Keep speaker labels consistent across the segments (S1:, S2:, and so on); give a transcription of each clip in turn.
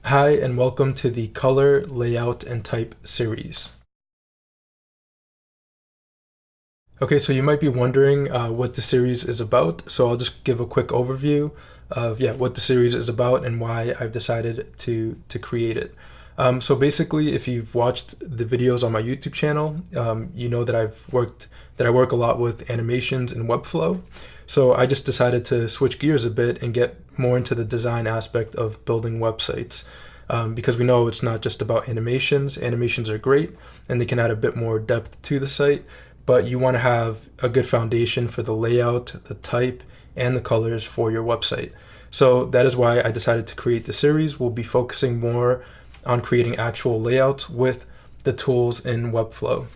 S1: Hi, and welcome to the Color, Layout, and Type series. Okay, so you might be wondering what the series is about, so I'll just give a quick overview of what the series is about and why I've decided to create it. So basically, if you've watched the videos on my YouTube channel, you know that I work a lot with animations in Webflow. So I just decided to switch gears a bit and get more into the design aspect of building websites. Because we know it's not just about animations. Animations are great and they can add a bit more depth to the site, but you want to have a good foundation for the layout, the type, and the colors for your website. So that is why I decided to create the series. We'll be focusing more on creating actual layouts with the tools in Webflow.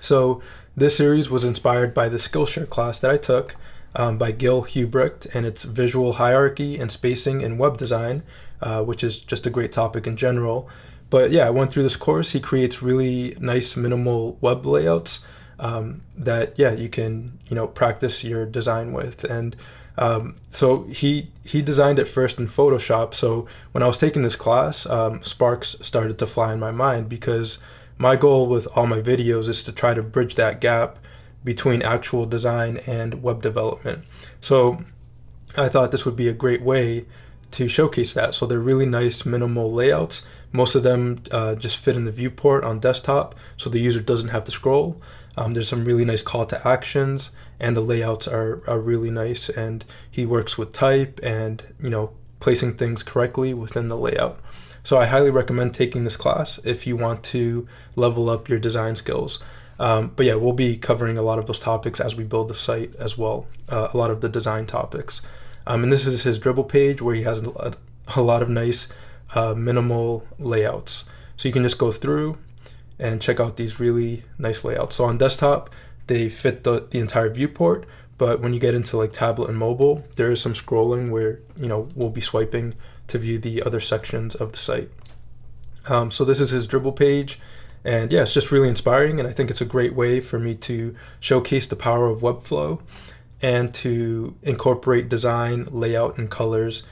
S1: So this series was inspired by the Skillshare class that I took by Gil Hubrecht, and it's visual hierarchy and spacing in web design, which is just a great topic in general. But yeah, I went through this course. He creates really nice minimal web layouts that you can practice your design with. And so he designed it first in Photoshop. So when I was taking this class, sparks started to fly in my mind, because my goal with all my videos is to try to bridge that gap between actual design and web development. So I thought this would be a great way to showcase that. So they're really nice minimal layouts. Most of them just fit in the viewport on desktop, so the user doesn't have to scroll. There's some really nice call to actions, and the layouts are really nice, and he works with type and placing things correctly within the layout. So I highly recommend taking this class if you want to level up your design skills. But yeah, we'll be covering a lot of those topics as we build the site as well, a lot of the design topics. And this is his dribble page where he has a lot of nice minimal layouts. So you can just go through and check out these really nice layouts. So on desktop, they fit the entire viewport, but when you get into like tablet and mobile, there is some scrolling where we'll be swiping to view the other sections of the site. So this is his dribble page, and yeah, it's just really inspiring, and I think it's a great way for me to showcase the power of Webflow and to incorporate design, layout, and colors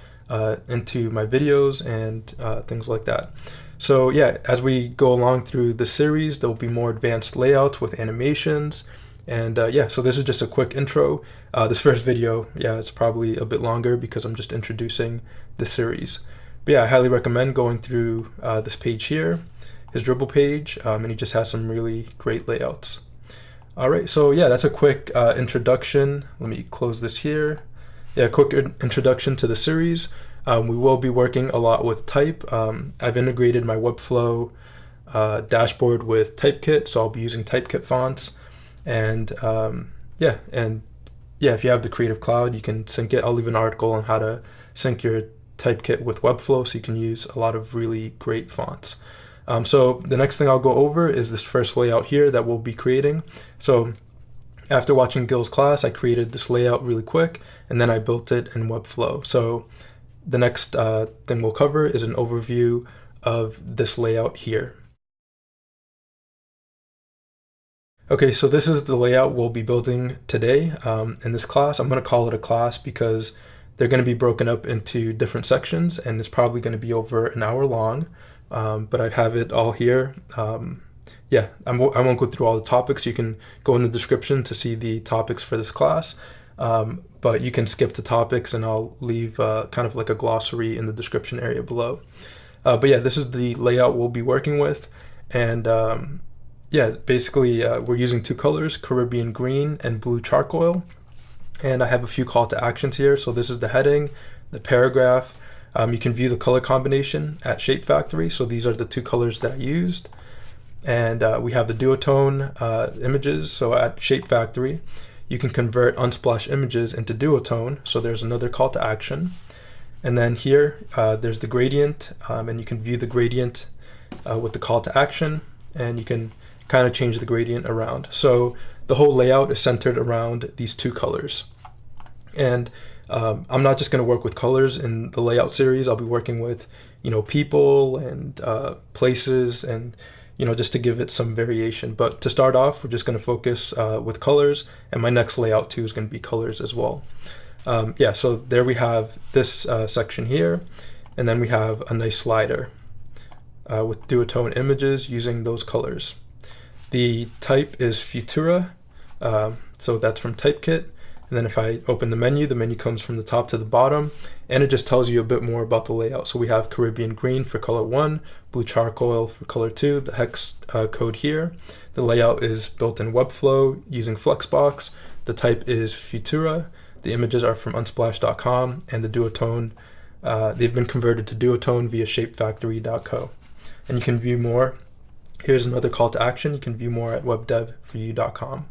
S1: into my videos and things like that. So yeah, as we go along through the series, there'll be more advanced layouts with animations. And so this is just a quick intro. This first video, it's probably a bit longer because I'm just introducing the series. But yeah, I highly recommend going through this page here, his dribble page, and he just has some really great layouts. All right, so yeah, that's a quick introduction. Let me close this here. Yeah, quick introduction to the series. We will be working a lot with type. I've integrated my Webflow dashboard with Typekit, so I'll be using Typekit fonts. And if you have the Creative Cloud, you can sync it. I'll leave an article on how to sync your Typekit with Webflow, so you can use a lot of really great fonts. So the next thing I'll go over is this first layout here that we'll be creating. So after watching Gil's class, I created this layout really quick, and then I built it in Webflow. So the next thing we'll cover is an overview of this layout here. Okay, so this is the layout we'll be building today in this class. I'm going to call it a class because they're going to be broken up into different sections, and it's probably going to be over an hour long. But I have it all here. I won't go through all the topics. You can go in the description to see the topics for this class. But you can skip the topics, and I'll leave kind of like a glossary in the description area below. But yeah, this is the layout we'll be working with. And basically we're using two colors, Caribbean green and blue charcoal. And I have a few call to actions here. So this is the heading, the paragraph. You can view the color combination at Shape Factory. So these are the two colors that I used. And we have the duotone images. So at Shape Factory, you can convert unsplash images into duotone. So there's another call to action. And then here, there's the gradient, and you can view the gradient with the call to action, and you can kind of change the gradient around. So the whole layout is centered around these two colors. And I'm not just going to work with colors in the layout series. I'll be working with, people and places, and just to give it some variation. But to start off, we're just going to focus with colors, and my next layout too is going to be colors as well. So there we have this section here, And then we have a nice slider with duotone images using those colors. The type is Futura, so that's from Typekit. And then if I open the menu comes from the top to the bottom, and it just tells you a bit more about the layout. So we have Caribbean green for color 1, blue charcoal for color 2, the hex code here. The layout is built in Webflow using Flexbox. The type is Futura. The images are from unsplash.com, and the duotone, they've been converted to duotone via shapefactory.co. And you can view more. Here's another call to action. You can view more at webdevforyou.com.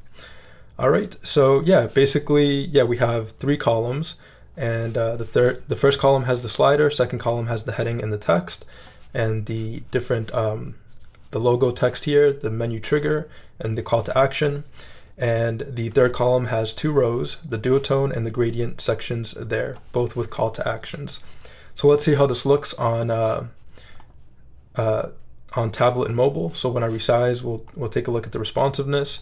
S1: All right, so yeah, basically, yeah, we have 3 columns, and the first column has the slider, second column has the heading and the text, and the different, the logo text here, the menu trigger, and the call to action. And the third column has 2 rows, the duotone and the gradient sections there, both with call to actions. So let's see how this looks on tablet and mobile. So when I resize, we'll take a look at the responsiveness.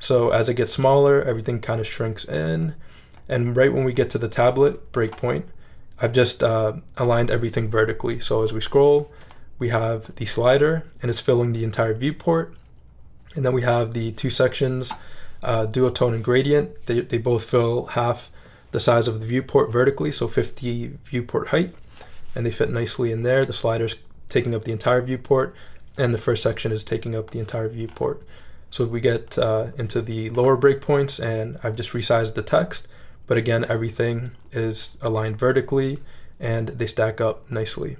S1: So as it gets smaller, everything kind of shrinks in. And right when we get to the tablet breakpoint, I've just aligned everything vertically. So as we scroll, we have the slider, and it's filling the entire viewport. And then we have the 2 sections, duotone and gradient. They both fill half the size of the viewport vertically, so 50 viewport height. And they fit nicely in there. The slider's taking up the entire viewport, and the first section is taking up the entire viewport. So we get into the lower breakpoints, and I've just resized the text, but again, everything is aligned vertically and they stack up nicely.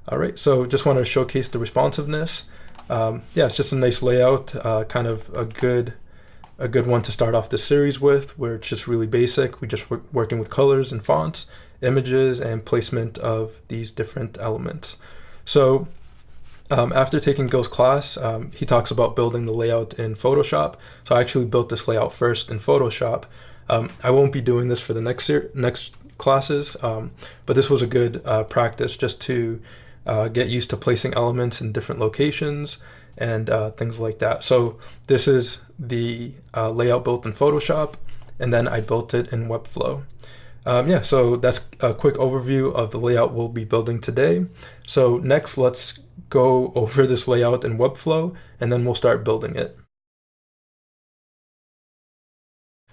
S1: All right, so just want to showcase the responsiveness. Yeah, it's just a nice layout, kind of a good one to start off this series with, where it's just really basic. We just working with colors and fonts, images, and placement of these different elements. So after taking Gil's class, he talks about building the layout in Photoshop. So I actually built this layout first in Photoshop. I won't be doing this for the next classes, but this was a good practice just to get used to placing elements in different locations and things like that. So this is the layout built in Photoshop, and then I built it in Webflow. Yeah, so that's a quick overview of the layout we'll be building today. So next, let's go over this layout in Webflow, and then we'll start building it.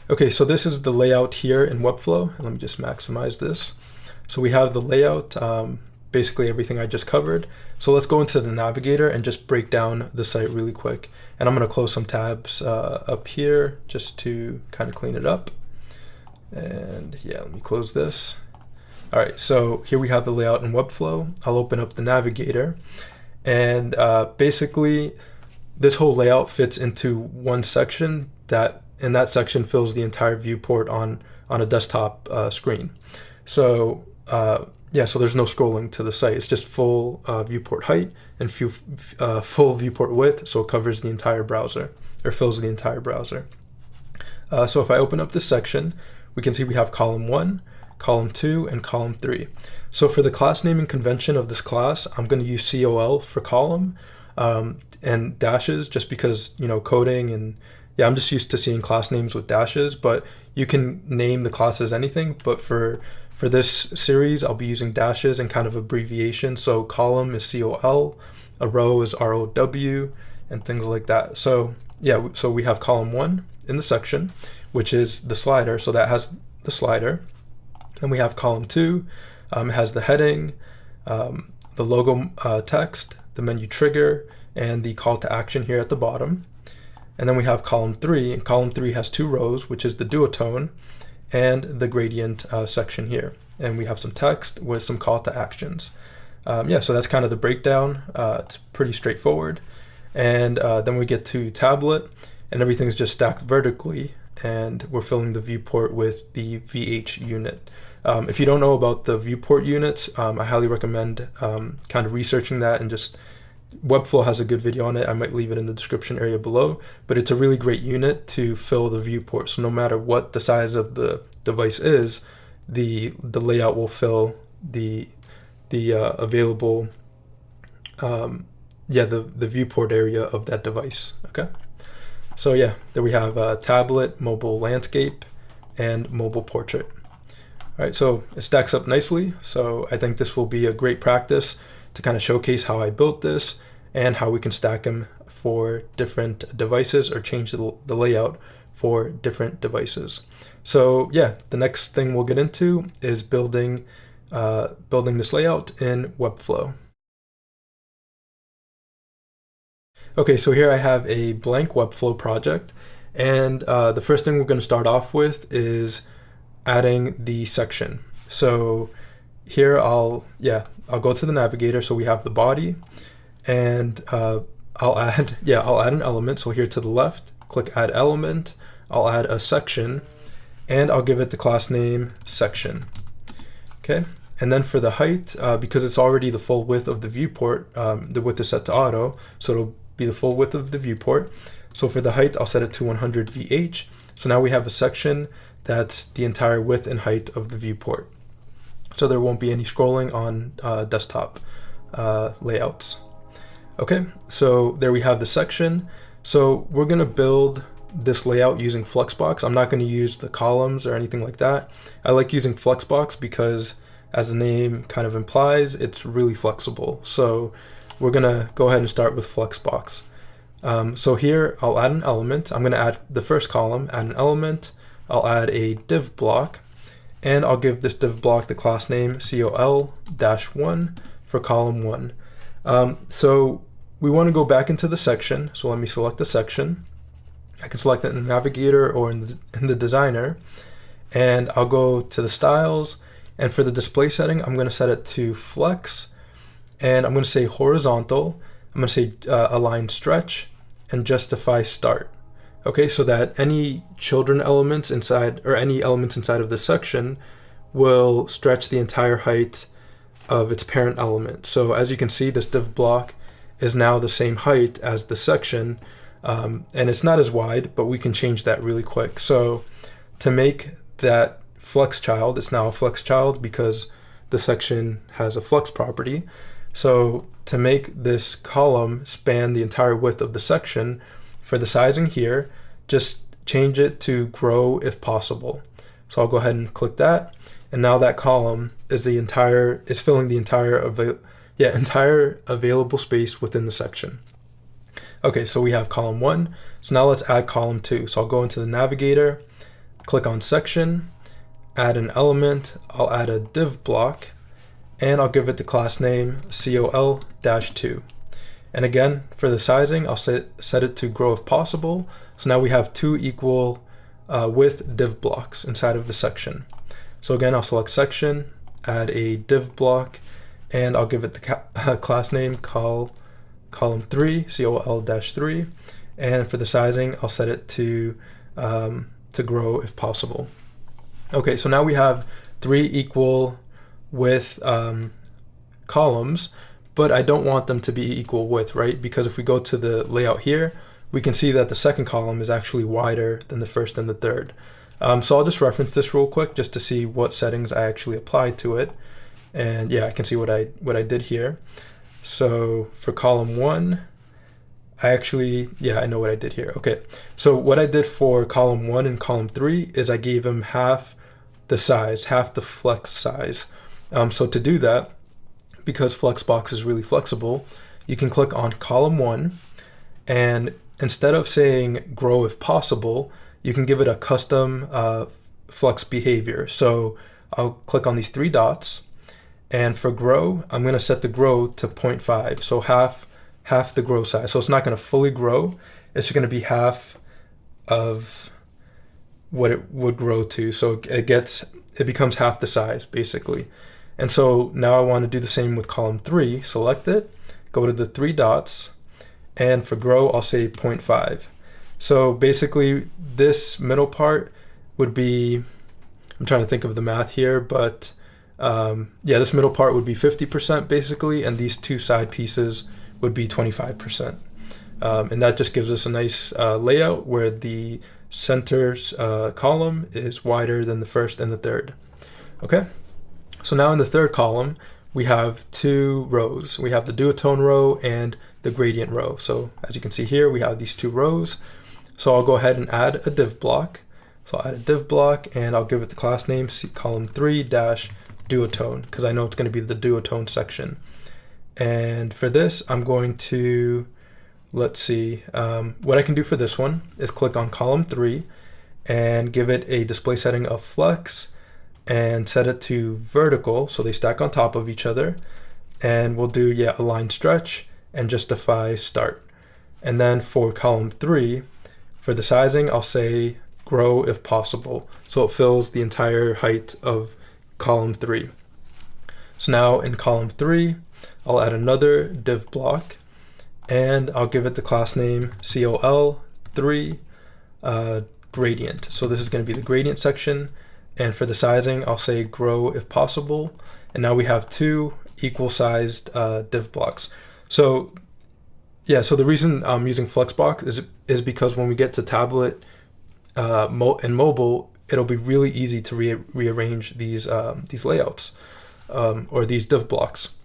S1: Okay, so this is the layout here in Webflow. Let me just maximize this. So we have the layout, basically everything I just covered. So let's go into the navigator and just break down the site really quick. And I'm going to close some tabs up here just to kind of clean it up. And yeah, let me close this. All right, so here we have the layout in Webflow. I'll open up the navigator. And basically, this whole layout fits into one section and that section fills the entire viewport on a desktop screen. So yeah, so there's no scrolling to the site. It's just full viewport height and full viewport width, so it covers the entire browser, or fills the entire browser. So if I open up this section, we can see we have column 1, column 2, and column 3. So for the class naming convention of this class, I'm going to use COL for column and dashes, just because, you know, coding, and yeah, I'm just used to seeing class names with dashes, but you can name the class as anything. But for this series, I'll be using dashes and kind of abbreviation. So column is COL, a row is ROW, and things like that. So yeah, so we have column 1 in the section, which is the slider. So that has the slider. Then we have column 2, it has the heading, the logo text, the menu trigger, and the call to action here at the bottom. And then we have column 3, and column 3 has 2 rows, which is the duotone and the gradient section here. And we have some text with some call to actions. Yeah, so that's kind of the breakdown. It's pretty straightforward. And then we get to tablet, and everything's just stacked vertically, and we're filling the viewport with the VH unit. If you don't know about the viewport units, I highly recommend kind of researching that, and just Webflow has a good video on it. I might leave it in the description area below, but it's a really great unit to fill the viewport. So no matter what the size of the device is, the layout will fill the available the viewport area of that device. Okay, so yeah, there we have tablet, mobile landscape, and mobile portrait. All right, so it stacks up nicely. So I think this will be a great practice to kind of showcase how I built this and how we can stack them for different devices or change the layout for different devices. So yeah, the next thing we'll get into is building this layout in Webflow. Okay, so here I have a blank Webflow project, and the first thing we're going to start off with is adding the section. So here I'll go to the navigator. So we have the body, and I'll add an element. So here to the left, click add element. I'll add a section, and I'll give it the class name section. Okay, and then for the height, because it's already the full width of the viewport, the width is set to auto, so it'll be the full width of the viewport. So for the height, I'll set it to 100 VH. So now we have a section that's the entire width and height of the viewport. So there won't be any scrolling on desktop layouts. Okay, so there we have the section. So we're gonna build this layout using Flexbox. I'm not gonna use the columns or anything like that. I like using Flexbox because, as the name kind of implies, it's really flexible. So we're gonna go ahead and start with Flexbox. So here I'll add an element. I'm gonna add the first column, add an element. I'll add a div block, and I'll give this div block the class name col-1 for column 1. So we want to go back into the section. So let me select the section. I can select it in the navigator or in the designer, and I'll go to the styles. And for the display setting, I'm going to set it to flex, and I'm going to say horizontal. I'm going to say align stretch and justify start. Okay, so that any children elements inside or any elements inside of the section will stretch the entire height of its parent element. So as you can see, this div block is now the same height as the section, and it's not as wide, but we can change that really quick. So to make that flex child, it's now a flex child because the section has a flex property. So to make this column span the entire width of the section, for the sizing here, just change it to grow if possible. So I'll go ahead and click that, and now that column is filling the entire available space within the section. Okay, so we have column 1. So now let's add column 2. So I'll go into the navigator, click on section, add an element. I'll add a div block, and I'll give it the class name col-2. And again, for the sizing, I'll set it to grow if possible. So now we have 2 equal width div blocks inside of the section. So again, I'll select section, add a div block, and I'll give it the class name column 3, col-3. And for the sizing, I'll set it to grow if possible. Okay, so now we have 3 equal width columns, but I don't want them to be equal width, right? Because if we go to the layout here, we can see that the second column is actually wider than the first and the third. So I'll just reference this real quick just to see what settings I actually applied to it. And yeah, I can see what I did here. So for column 1, I know what I did here. Okay, so what I did for column 1 and column 3 is I gave them half the size, half the flex size. So to do that, because Flexbox is really flexible, you can click on column 1, and instead of saying grow if possible, you can give it a custom flex behavior. So I'll click on these 3 dots, and for grow, I'm going to set the grow to 0.5, so half the grow size. So it's not going to fully grow, it's going to be half of what it would grow to. So it becomes half the size basically. And so now I want to do the same with column 3. Select it, go to the 3 dots, and for grow, I'll say 0.5. So basically this middle part would be, I'm trying to think of the math here, but this middle part would be 50% basically, and these 2 side pieces would be 25%. And that just gives us a nice layout where the center's column is wider than the first and the third. Okay, so now in the third column, we have 2 rows. We have the duotone row and the gradient row. So as you can see here, we have these 2 rows. So I'll go ahead and add a div block. So I'll add a div block and I'll give it the class name column3 dash duotone, because I know it's going to be the duotone section. And for this, I'm going to, let's see, what I can do for this one is click on column 3 and give it a display setting of flex and set it to vertical so they stack on top of each other. And we'll do, align stretch and justify start. And then for column 3, for the sizing, I'll say grow if possible. So it fills the entire height of column 3. So now in column 3, I'll add another div block and I'll give it the class name col3 gradient. So this is going to be the gradient section. And for the sizing, I'll say grow if possible. And now we have 2 equal sized div blocks. So so the reason I'm using Flexbox is because when we get to tablet and mobile, it'll be really easy to rearrange these layouts or these div blocks.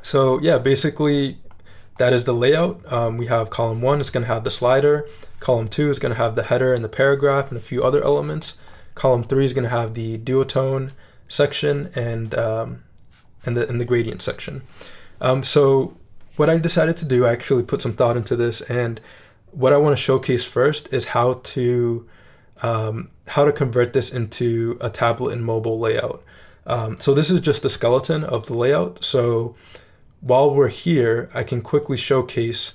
S1: So basically that is the layout. We have column 1 is going to have the slider. Column 2 is going to have the header and the paragraph and a few other elements. Column 3 is going to have the duotone section and the gradient section. So what I decided to do, I actually put some thought into this, and what I want to showcase first is how to convert this into a tablet and mobile layout. So this is just the skeleton of the layout. So while we're here, I can quickly showcase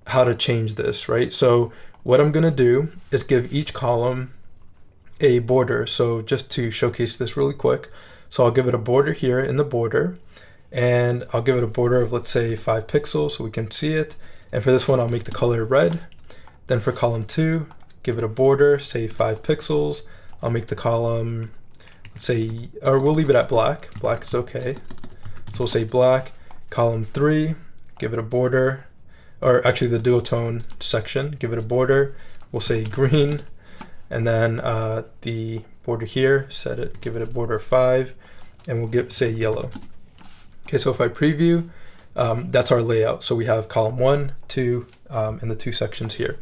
S1: how to change this, right? So what I'm going to do is give each column a border. So just to showcase this really quick, so I'll give it a border here in the border, and I'll give it a border of, let's say, 5 pixels so we can see it. And for this one, I'll make the color red. Then for column 2, give it a border, say 5 pixels. I'll make the column, let's say, or we'll leave it at black. Black is okay. So we'll say black. Column 3, give it a border, or actually the duotone section, give it a border. We'll say green. And then the border here, give it a border of 5, and we'll say yellow. Okay, so if I preview, that's our layout. So we have column 1, 2, and the 2 sections here.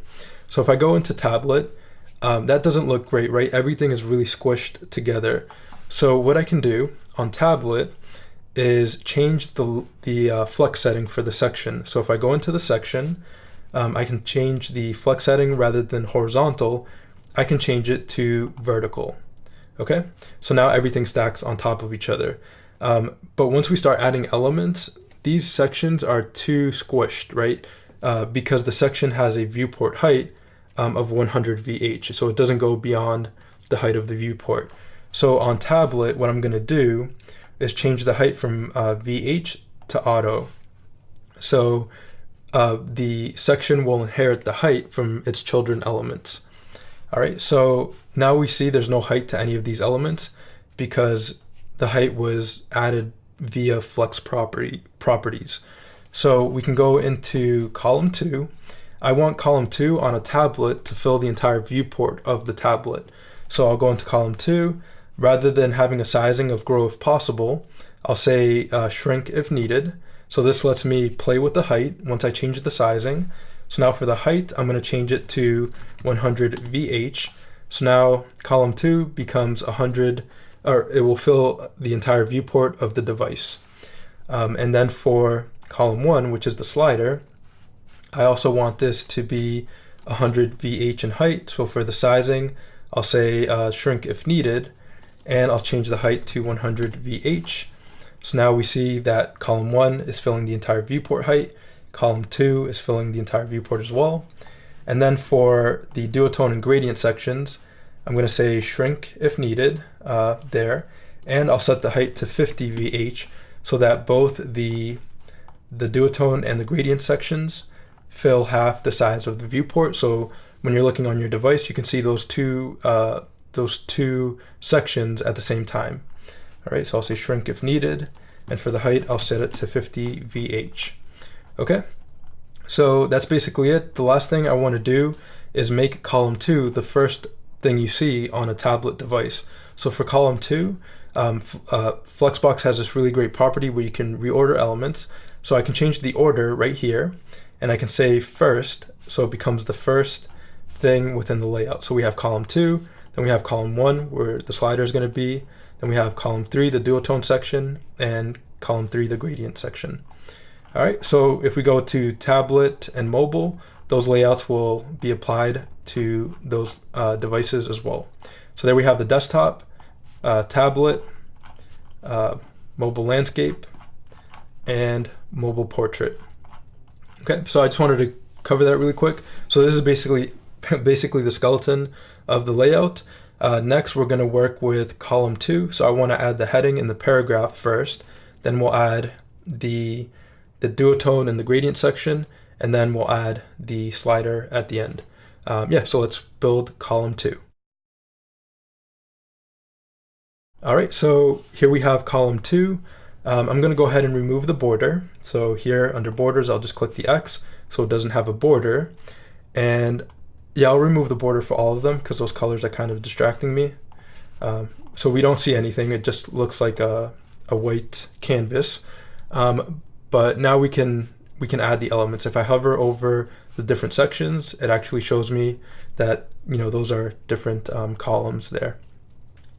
S1: So if I go into tablet, that doesn't look great, right? Everything is really squished together. So what I can do on tablet is change the flex setting for the section. So if I go into the section, I can change the flex setting rather than horizontal. I can change it to vertical. Okay, so now everything stacks on top of each other. But once we start adding elements, these sections are too squished, right? Because the section has a viewport height of 100 VH, so it doesn't go beyond the height of the viewport. So on tablet, what I'm going to do is change the height from VH to auto. So the section will inherit the height from its children elements. All right, so now we see there's no height to any of these elements because the height was added via flex properties. So we can go into column 2. I want column 2 on a tablet to fill the entire viewport of the tablet. So I'll go into column 2. Rather than having a sizing of grow if possible, I'll say shrink if needed. So this lets me play with the height once I change the sizing. So now for the height, I'm going to change it to 100 VH. So now column 2 becomes 100, or it will fill the entire viewport of the device. And then for column 1, which is the slider, I also want this to be 100 VH in height. So for the sizing, I'll say shrink if needed, and I'll change the height to 100 VH. So now we see that column 1 is filling the entire viewport height. Column 2 is filling the entire viewport as well. And then for the duotone and gradient sections, I'm going to say shrink if needed there, and I'll set the height to 50 VH so that both the duotone and the gradient sections fill half the size of the viewport. So when you're looking on your device, you can see those two sections at the same time. All right, so I'll say shrink if needed, and for the height, I'll set it to 50 VH. Okay, so that's basically it. The last thing I want to do is make column 2 the first thing you see on a tablet device. So for column 2, Flexbox has this really great property where you can reorder elements. So I can change the order right here, and I can say first, so it becomes the first thing within the layout. So we have column 2, Then we have column 1 where the slider is going to be. Then we have column 3, the duotone section, and column 3, the gradient section. All right, so if we go to tablet and mobile, those layouts will be applied to those devices as well. So there we have the desktop, tablet, mobile landscape, and mobile portrait. Okay, so I just wanted to cover that really quick. So this is basically the skeleton of the layout. Next, we're going to work with column 2. So I want to add the heading and the paragraph first. Then we'll add the duotone and the gradient section, and then we'll add the slider at the end. So let's build column 2. All right, so here we have column 2. I'm going to go ahead and remove the border. So here under borders, I'll just click the X so it doesn't have a border. And yeah, I'll remove the border for all of them because those colors are kind of distracting me. So we don't see anything. It just looks like a white canvas. But now we can add the elements. If I hover over the different sections, it actually shows me that those are different columns there.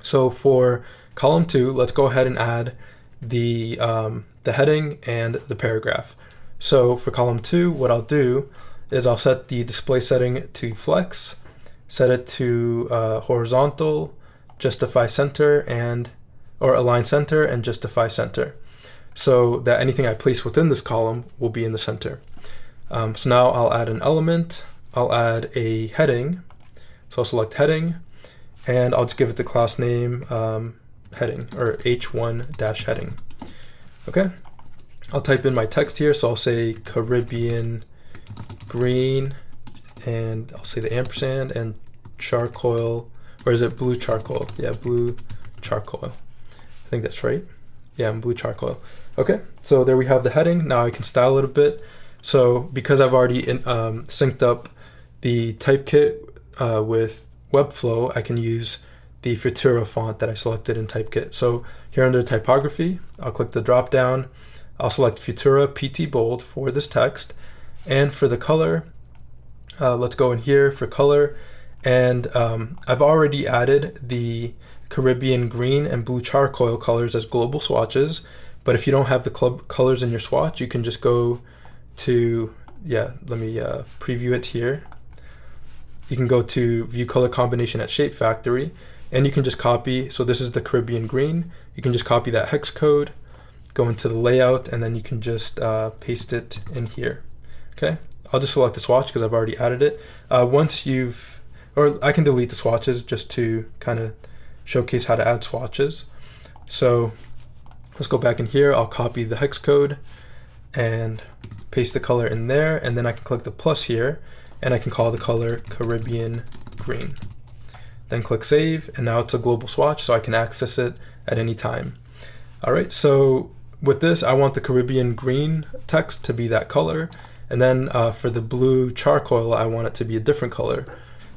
S1: So for column 2, let's go ahead and add the heading and the paragraph. So for column 2, what I'll do is I'll set the display setting to flex, set it to horizontal, justify center, or align center and justify center, so that anything I place within this column will be in the center. So now I'll add an element. I'll add a heading. So I'll select heading, and I'll just give it the class name heading, or h1-heading. Okay, I'll type in my text here. So I'll say Caribbean green, and I'll say the ampersand and charcoal, or is it blue charcoal? Yeah, blue charcoal. I think that's right. Yeah, blue charcoal. Okay, so there we have the heading. Now I can style it a bit. So because I've already synced up the typekit with Webflow, I can use the Futura font that I selected in Typekit. So here under typography, I'll click the drop down. I'll select Futura PT Bold for this text. And for the color, let's go in here for color. And I've already added the Caribbean green and blue charcoal colors as global swatches. But if you don't have the colors in your swatch, you can just go to, let me preview it here. You can go to view color combination at Shape Factory, and you can just copy. So this is the Caribbean green. You can just copy that hex code, go into the layout, and then you can just paste it in here. Okay, I'll just select the swatch because I've already added it. Or I can delete the swatches just to kind of showcase how to add swatches. So let's go back in here. I'll copy the hex code and paste the color in there, and then I can click the plus here, and I can call the color Caribbean green. Then click save, and now it's a global swatch, so I can access it at any time. All right, so with this, I want the Caribbean green text to be that color, and then for the blue charcoal, I want it to be a different color.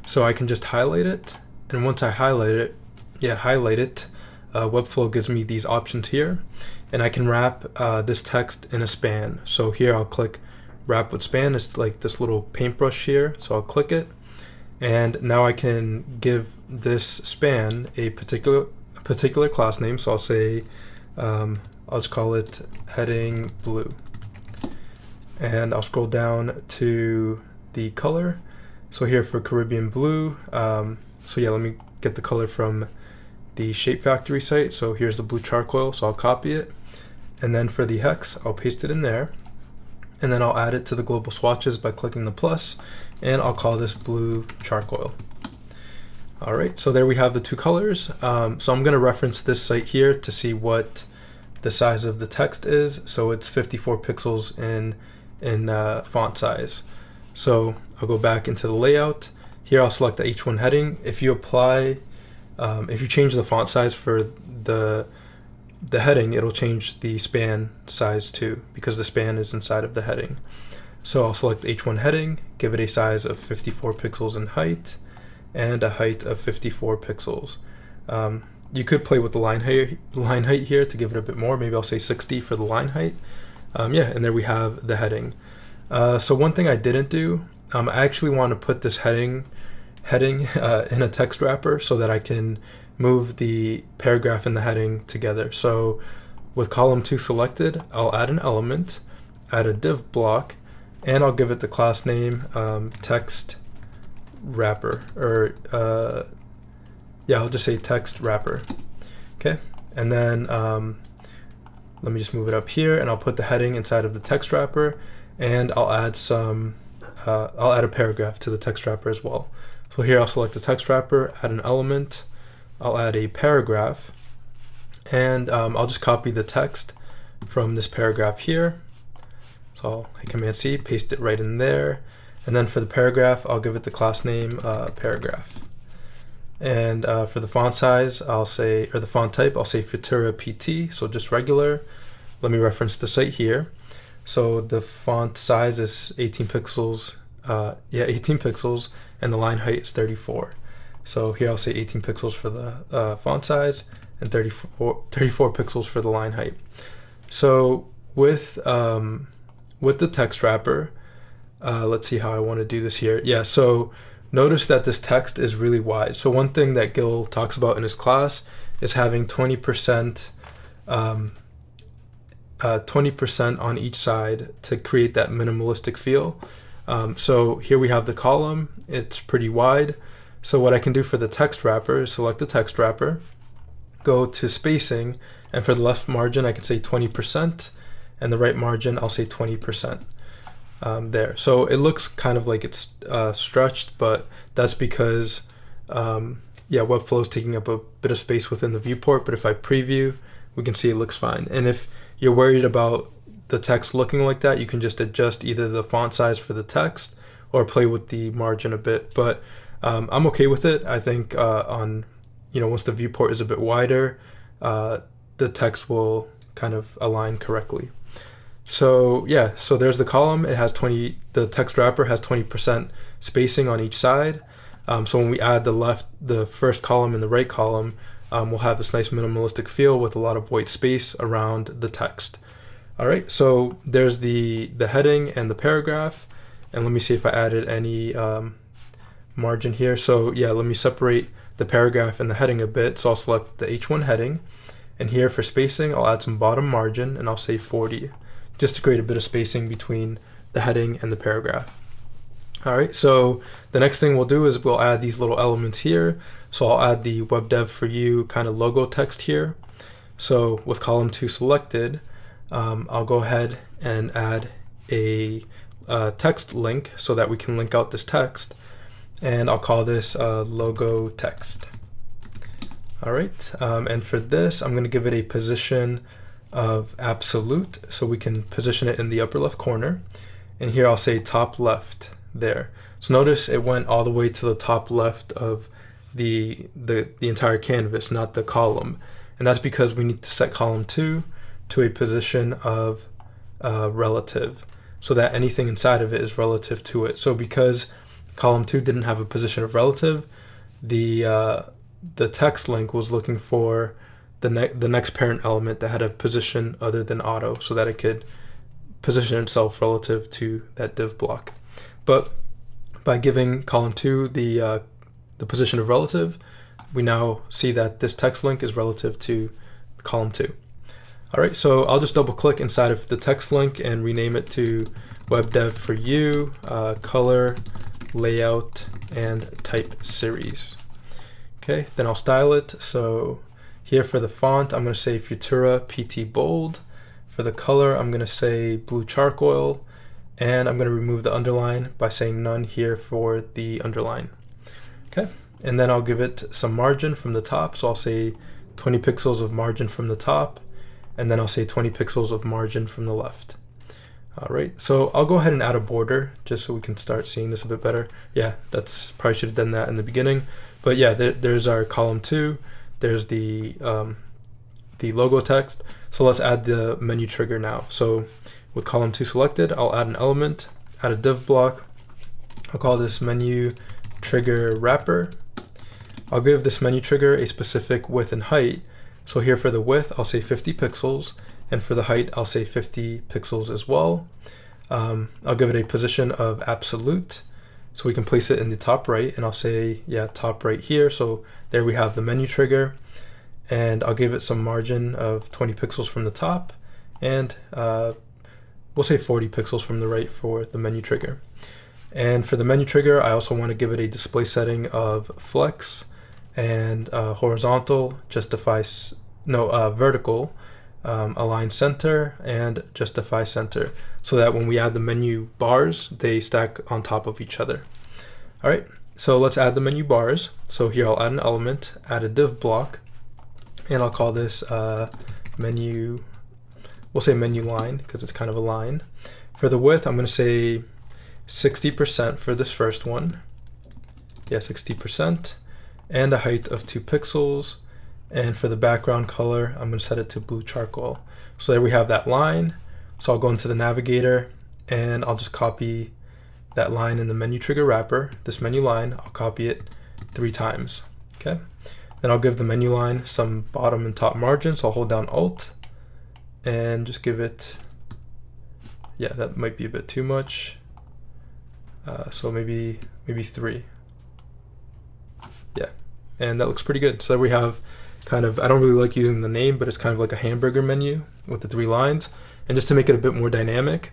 S1: So I can just highlight it, and once I highlight it, Webflow gives me these options here, and I can wrap this text in a span. So here I'll click wrap with span. It's like this little paintbrush here, so I'll click it, and now I can give this span a particular class name. So I'll say I'll just call it heading blue, and I'll scroll down to the color. So here for Caribbean blue, let me get the color from the Shape Factory site. So here's the blue charcoal, so I'll copy it, and then for the hex, I'll paste it in there, and then I'll add it to the global swatches by clicking the plus, and I'll call this blue charcoal. All right, so there we have the two colors. So I'm gonna reference this site here to see what the size of the text is. So it's 54 pixels in font size. So I'll go back into the layout. Here I'll select the H1 heading. If you change the font size for the heading, it'll change the span size too, because the span is inside of the heading. So I'll select H1 heading, give it a size of 54 pixels in height, and a height of 54 pixels. You could play with the line height here to give it a bit more. Maybe I'll say 60 for the line height. And there we have the heading. So one thing I didn't do, I actually want to put this heading heading in a text wrapper so that I can move the paragraph and the heading together. So with column 2 selected, I'll add an element, add a div block, and I'll give it the class name text wrapper, or yeah, I'll just say text wrapper. Okay, and then let me just move it up here, and I'll put the heading inside of the text wrapper, and I'll add a paragraph to the text wrapper as well. So here I'll select the text wrapper, add an element, I'll add a paragraph, and I'll just copy the text from this paragraph here. So I'll hit Command C, paste it right in there, and then for the paragraph, I'll give it the class name paragraph. And for the font size, I'll say, or the font type, I'll say Futura PT, so just regular. Let me reference the site here. So the font size is 18 pixels, 18 pixels, and the line height is 34. So here I'll say 18 pixels for the font size and 34 pixels for the line height. So with the text wrapper, let's see how I want to do this here. Yeah, so notice that this text is really wide. So one thing that Gil talks about in his class is having 20% on each side to create that minimalistic feel. So here we have the column, it's pretty wide. So what I can do for the text wrapper is select the text wrapper, go to spacing, and for the left margin I can say 20%, and the right margin I'll say 20%. There. So it looks kind of like it's stretched, but that's because Webflow is taking up a bit of space within the viewport, but if I preview, we can see it looks fine. And if you're worried about the text looking like that, you can just adjust either the font size for the text or play with the margin a bit. But I'm okay with it. I think once the viewport is a bit wider, the text will kind of align correctly. So yeah, so there's the column. It has the text wrapper has 20% spacing on each side. So when we add the first column and the right column, we'll have this nice minimalistic feel with a lot of white space around the text. All right, so there's the heading and the paragraph. And let me see if I added any margin here. So yeah, let me separate the paragraph and the heading a bit. So I'll select the H1 heading. And here for spacing, I'll add some bottom margin and I'll say 40. Just to create a bit of spacing between the heading and the paragraph. All right, so the next thing we'll do is we'll add these little elements here. So I'll add the WebDev for you kind of logo text here. So with column 2 selected, I'll go ahead and add a text link so that we can link out this text. And I'll call this logo text. All right, and for this, I'm going to give it a position of absolute, so we can position it in the upper left corner, and here I'll say top left there. So notice it went all the way to the top left of the entire canvas, not the column, and that's because we need to set column 2 to a position of relative, so that anything inside of it is relative to it. So because column 2 didn't have a position of relative, the text link was looking for the next parent element that had a position other than auto, so that it could position itself relative to that div block. But by giving column 2 the position of relative, we now see that this text link is relative to column 2. All right, so I'll just double click inside of the text link and rename it to WebDev for you, color, layout, and type series. Okay, then I'll style it. So here for the font, I'm going to say Futura PT Bold. For the color, I'm going to say blue charcoal, and I'm going to remove the underline by saying none here for the underline. Okay, and then I'll give it some margin from the top. So I'll say 20 pixels of margin from the top, and then I'll say 20 pixels of margin from the left. All right, so I'll go ahead and add a border just so we can start seeing this a bit better. Yeah, that's probably should have done that in the beginning. But yeah, there's our column 2. There's the logo text. So let's add the menu trigger now. So with column 2 selected, I'll add an element, add a div block. I'll call this menu trigger wrapper. I'll give this menu trigger a specific width and height. So here for the width, I'll say 50 pixels, and for the height, I'll say 50 pixels as well. I'll give it a position of absolute. So we can place it in the top right, and I'll say, yeah, top right here. So there we have the menu trigger, and I'll give it some margin of 20 pixels from the top, and we'll say 40 pixels from the right for the menu trigger. And for the menu trigger, I also want to give it a display setting of flex, and horizontal, vertical, align center, and justify center, so that when we add the menu bars, they stack on top of each other. All right, so let's add the menu bars. So here I'll add an element, add a div block, and I'll call this menu, we'll say menu line because it's kind of a line. For the width, I'm going to say 60% for this first one. Yeah, 60%, and a height of 2 pixels. And for the background color, I'm going to set it to blue charcoal. So there we have that line. So I'll go into the navigator, and I'll just copy that line in the menu trigger wrapper, this menu line. I'll copy it 3 times. Okay. Then I'll give the menu line some bottom and top margin. So I'll hold down Alt and just give it, yeah, that might be a bit too much. So maybe 3. Yeah, and that looks pretty good. So there we have kind of, I don't really like using the name, but it's kind of like a hamburger menu with the 3 lines. And just to make it a bit more dynamic,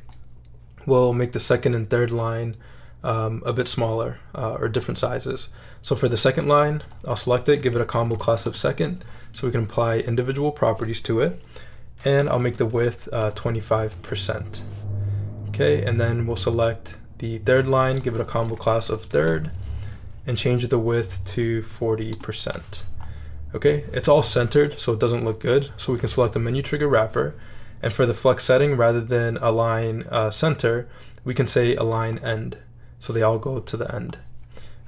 S1: we'll make the second and third line a bit smaller or different sizes. So for the second line, I'll select it, give it a combo class of second, so we can apply individual properties to it. And I'll make the width 25%. Okay, and then we'll select the third line, give it a combo class of third, and change the width to 40%. Okay, it's all centered, so it doesn't look good. So we can select the menu trigger wrapper, and for the flex setting, rather than align center, we can say align end, so they all go to the end.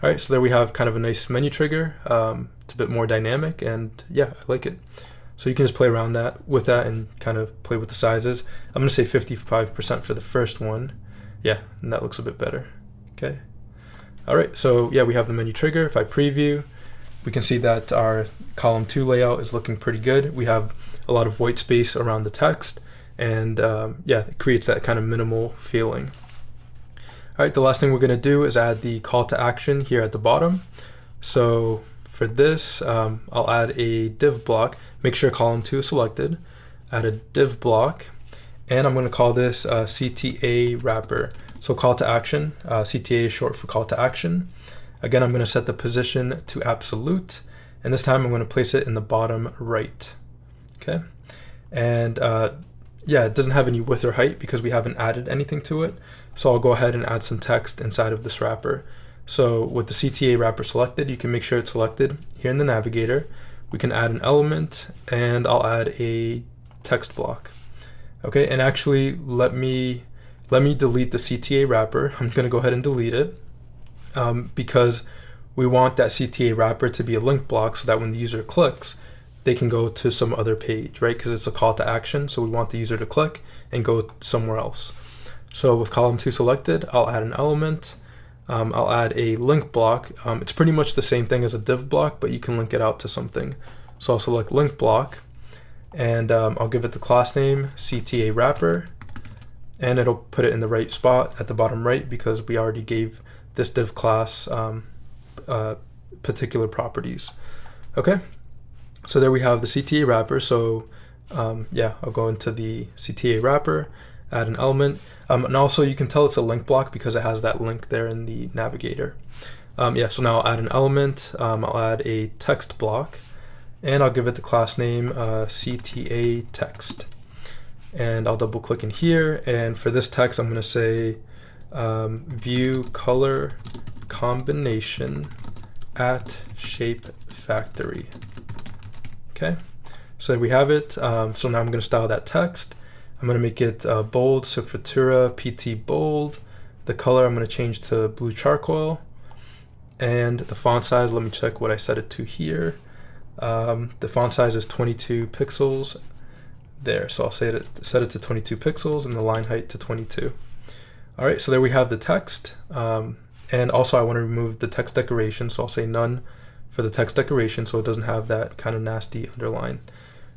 S1: All right, so there we have kind of a nice menu trigger. It's a bit more dynamic, and yeah, I like it. So you can just play around with that and kind of play with the sizes. I'm gonna say 55% for the first one. Yeah, and that looks a bit better. Okay. All right, so yeah, we have the menu trigger. If I preview, we can see that our column 2 layout is looking pretty good. We have a lot of white space around the text, and yeah, it creates that kind of minimal feeling. All right, the last thing we're gonna do is add the call to action here at the bottom. So for this, I'll add a div block. Make sure column 2 is selected. Add a div block, and I'm going to call this CTA wrapper. So call to action. CTA is short for call to action. Again, I'm going to set the position to absolute, and this time I'm going to place it in the bottom right. Okay, and yeah, it doesn't have any width or height because we haven't added anything to it. So I'll go ahead and add some text inside of this wrapper. So with the CTA wrapper selected, you can make sure it's selected here in the navigator. We can add an element, and I'll add a text block. Okay, and actually let me delete the CTA wrapper. I'm going to go ahead and delete it because we want that CTA wrapper to be a link block so that when the user clicks, they can go to some other page, right? Because it's a call to action, so we want the user to click and go somewhere else. So with column 2 selected, I'll add an element. I'll add a link block. It's pretty much the same thing as a div block, but you can link it out to something. So I'll select link block, and I'll give it the class name CTA wrapper, and it'll put it in the right spot at the bottom right because we already gave this div class particular properties. Okay, so there we have the CTA wrapper. So yeah, I'll go into the CTA wrapper, add an element, and also you can tell it's a link block because it has that link there in the navigator. Yeah, so now I'll add an element, I'll add a text block, and I'll give it the class name CTA text. And I'll double click in here, and for this text I'm going to say view color combination at shape factory. Okay, so there we have it. So now I'm going to style that text. I'm going to make it bold, so Futura PT bold. The color I'm going to change to blue charcoal. And the font size, let me check what I set it to here. The font size is 22 pixels there. So I'll set it to 22 pixels and the line height to 22. All right, so there we have the text. And also I want to remove the text decoration, so I'll say none for the text decoration so it doesn't have that kind of nasty underline.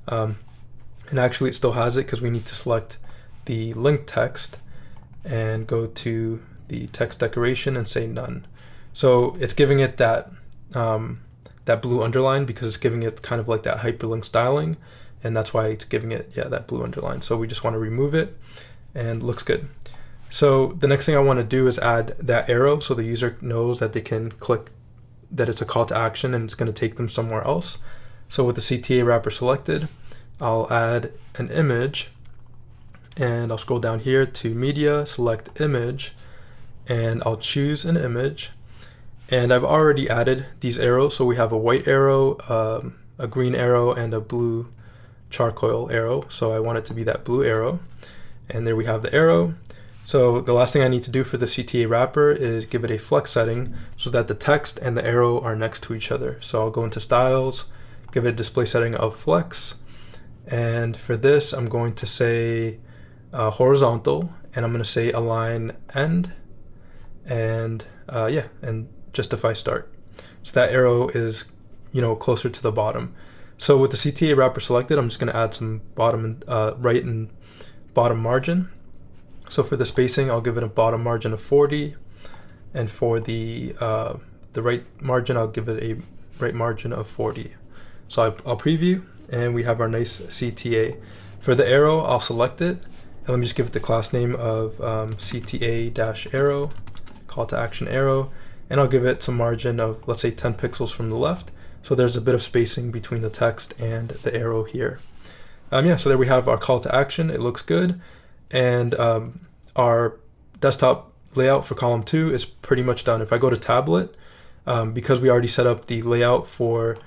S1: And actually it still has it because we need to select the link text and go to the text decoration and say none. So it's giving it that that blue underline because it's giving it kind of like that hyperlink styling, and that's why it's giving it, yeah, that blue underline. So we just want to remove it, and it looks good. So the next thing I want to do is add that arrow so the user knows that they can click, that it's a call to action and it's going to take them somewhere else. So with the CTA wrapper selected, I'll add an image, and I'll scroll down here to media, select image, and I'll choose an image. And I've already added these arrows. So we have a white arrow, a green arrow, and a blue charcoal arrow. So I want it to be that blue arrow. And there we have the arrow. So the last thing I need to do for the CTA wrapper is give it a flex setting so that the text and the arrow are next to each other. So I'll go into styles, give it a display setting of flex. And for this, I'm going to say horizontal, and I'm going to say align end, and yeah, and justify start. So that arrow is, closer to the bottom. So with the CTA wrapper selected, I'm just going to add some bottom, right and bottom margin. So for the spacing, I'll give it a bottom margin of 40, and for the right margin, I'll give it a right margin of 40. So I'll preview, and we have our nice CTA. For the arrow, I'll select it, and let me just give it the class name of CTA-arrow, call to action arrow, and I'll give it some margin of, let's say, 10 pixels from the left. So there's a bit of spacing between the text and the arrow here. Yeah, so there we have our call to action. It looks good. And our desktop layout for column 2 is pretty much done. If I go to tablet, because we already set up the layout for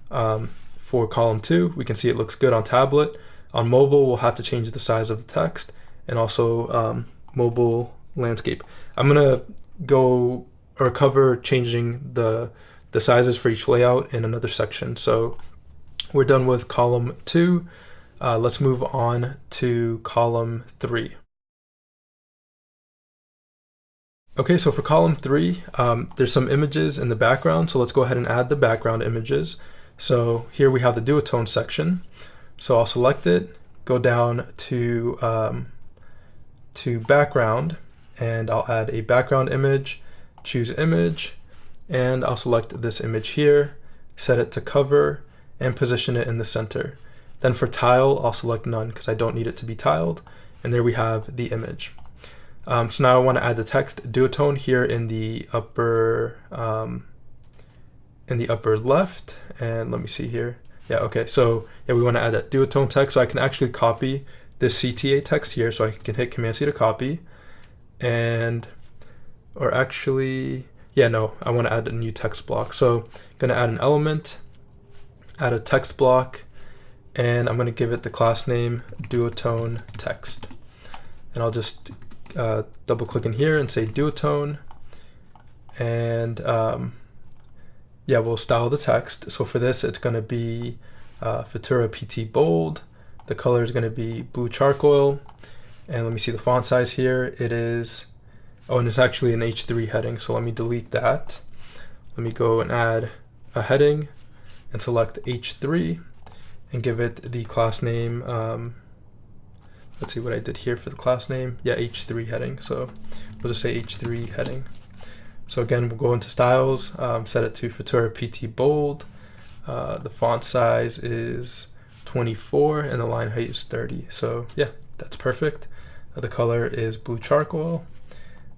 S1: column 2, we can see it looks good on tablet. On mobile, we'll have to change the size of the text and also mobile landscape. I'm gonna go or cover changing the sizes for each layout in another section. So we're done with column 2. Let's move on to column 3. Okay, so for column 3, there's some images in the background, so let's go ahead and add the background images. So here we have the duotone section. So I'll select it, go down to background, and I'll add a background image, choose image, and I'll select this image here, set it to cover, and position it in the center. Then for tile, I'll select none because I don't need it to be tiled, and there we have the image. So now I want to add the text duotone here in the upper left, and let me see here. Yeah, okay, so yeah, we want to add that duotone text, so I can actually copy this CTA text here, so I can hit Command-C to copy, or actually, yeah, no, I want to add a new text block. So I'm going to add an element, add a text block, and I'm going to give it the class name duotone text. And I'll just double click in here and say duotone, and yeah, we'll style the text. So for this, it's going to be Futura PT bold. The color is going to be blue charcoal, and let me see the font size here. It is, oh, and it's actually an H3 heading, so let me delete that. Let me go and add a heading and select H3 and give it the class name. Let's see what I did here for the class name. Yeah, H3 heading. So we'll just say H3 heading. So again, we'll go into styles, set it to Futura PT bold. The font size is 24 and the line height is 30. So yeah, that's perfect. The color is blue charcoal,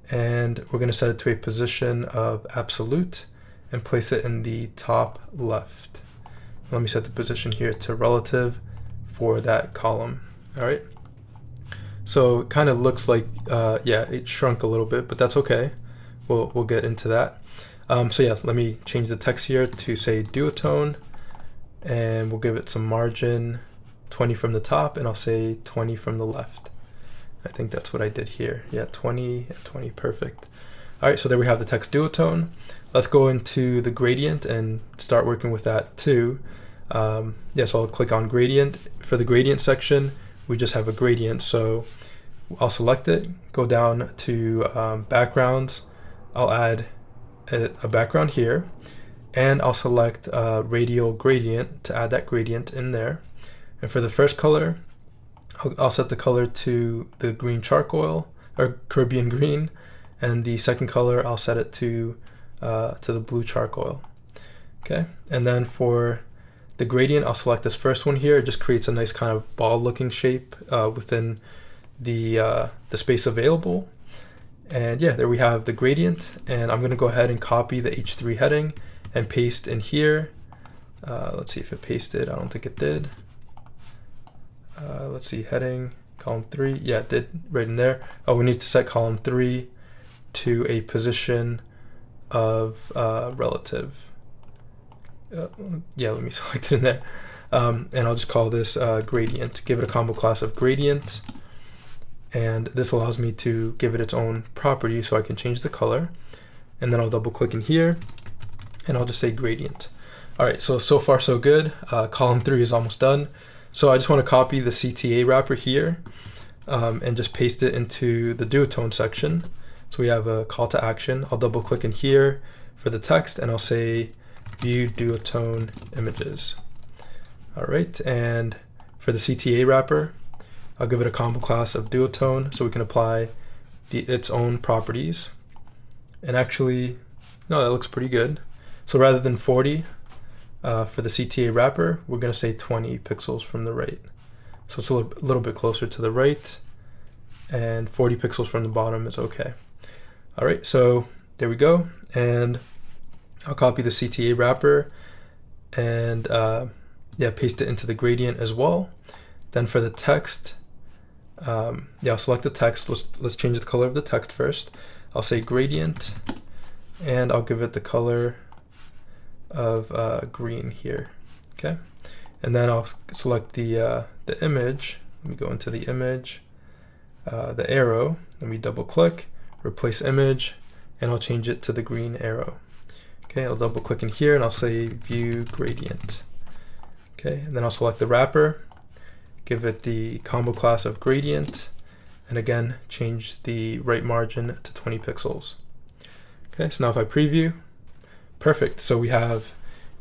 S1: and we're going to set it to a position of absolute and place it in the top left. Let me set the position here to relative for that column. All right. So it kind of looks like, yeah, it shrunk a little bit, but that's okay. We'll get into that. So yeah, let me change the text here to say duotone, and we'll give it some margin, 20 from the top, and I'll say 20 from the left. I think that's what I did here. Yeah, 20 and 20, perfect. All right, so there we have the text duotone. Let's go into the gradient and start working with that too. Yeah, so I'll click on gradient. For the gradient section, we just have a gradient, so I'll select it, go down to backgrounds. I'll add a background here, and I'll select radial gradient to add that gradient in there. And for the first color, I'll set the color to the green charcoal or Caribbean green, and the second color I'll set it to to the blue charcoal. Okay, and then for the gradient, I'll select this first one here. It just creates a nice kind of ball looking shape within the space available. And yeah, there we have the gradient, and I'm going to go ahead and copy the H3 heading and paste in here. Let's see if it pasted. I don't think it did. Let's see, heading, column 3. Yeah, it did right in there. Oh, we need to set column 3 to a position of relative. Yeah, let me select it in there. And I'll just call this gradient. Give it a combo class of gradient. And this allows me to give it its own property, so I can change the color. And then I'll double click in here and I'll just say gradient. All right, so far so good. Column 3 is almost done. So I just want to copy the CTA wrapper here and just paste it into the duotone section. So we have a call to action. I'll double click in here for the text and I'll say view duotone images. All right, and for the CTA wrapper, I'll give it a combo class of duotone so we can apply its own properties. And actually, no, that looks pretty good. So rather than 40 for the CTA wrapper, we're going to say 20 pixels from the right. So it's a little bit closer to the right, and 40 pixels from the bottom is okay. All right, so there we go. And I'll copy the CTA wrapper and yeah, paste it into the gradient as well. Then for the text, yeah, I'll select the text. Let's change the color of the text first. I'll say gradient, and I'll give it the color of green here. Okay, and then I'll select the image. Let me go into the image, the arrow. Let me double click, replace image, and I'll change it to the green arrow. Okay, I'll double click in here and I'll say view gradient. Okay, and then I'll select the wrapper, give it the combo class of gradient, and again, change the right margin to 20 pixels. Okay, so now if I preview, perfect. So we have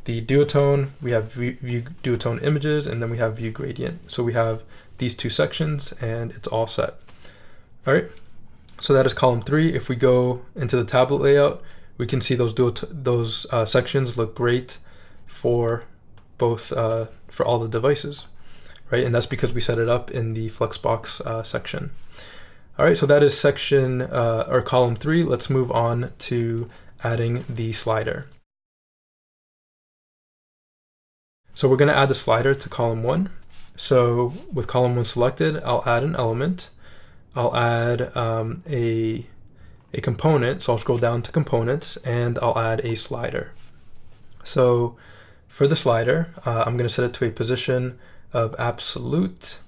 S1: the duotone, we have view duotone images, and then we have view gradient. So we have these two sections and it's all set. All right, so that is column 3. If we go into the tablet layout, we can see those sections look great for both for all the devices, right? And that's because we set it up in the Flexbox section. All right, so that is section or column 3. Let's move on to adding the slider. So we're going to add the slider to column 1. So with column 1 selected, I'll add an element. I'll add a component. So I'll scroll down to components and I'll add a slider. So for the slider, I'm going to set it to a position of absolute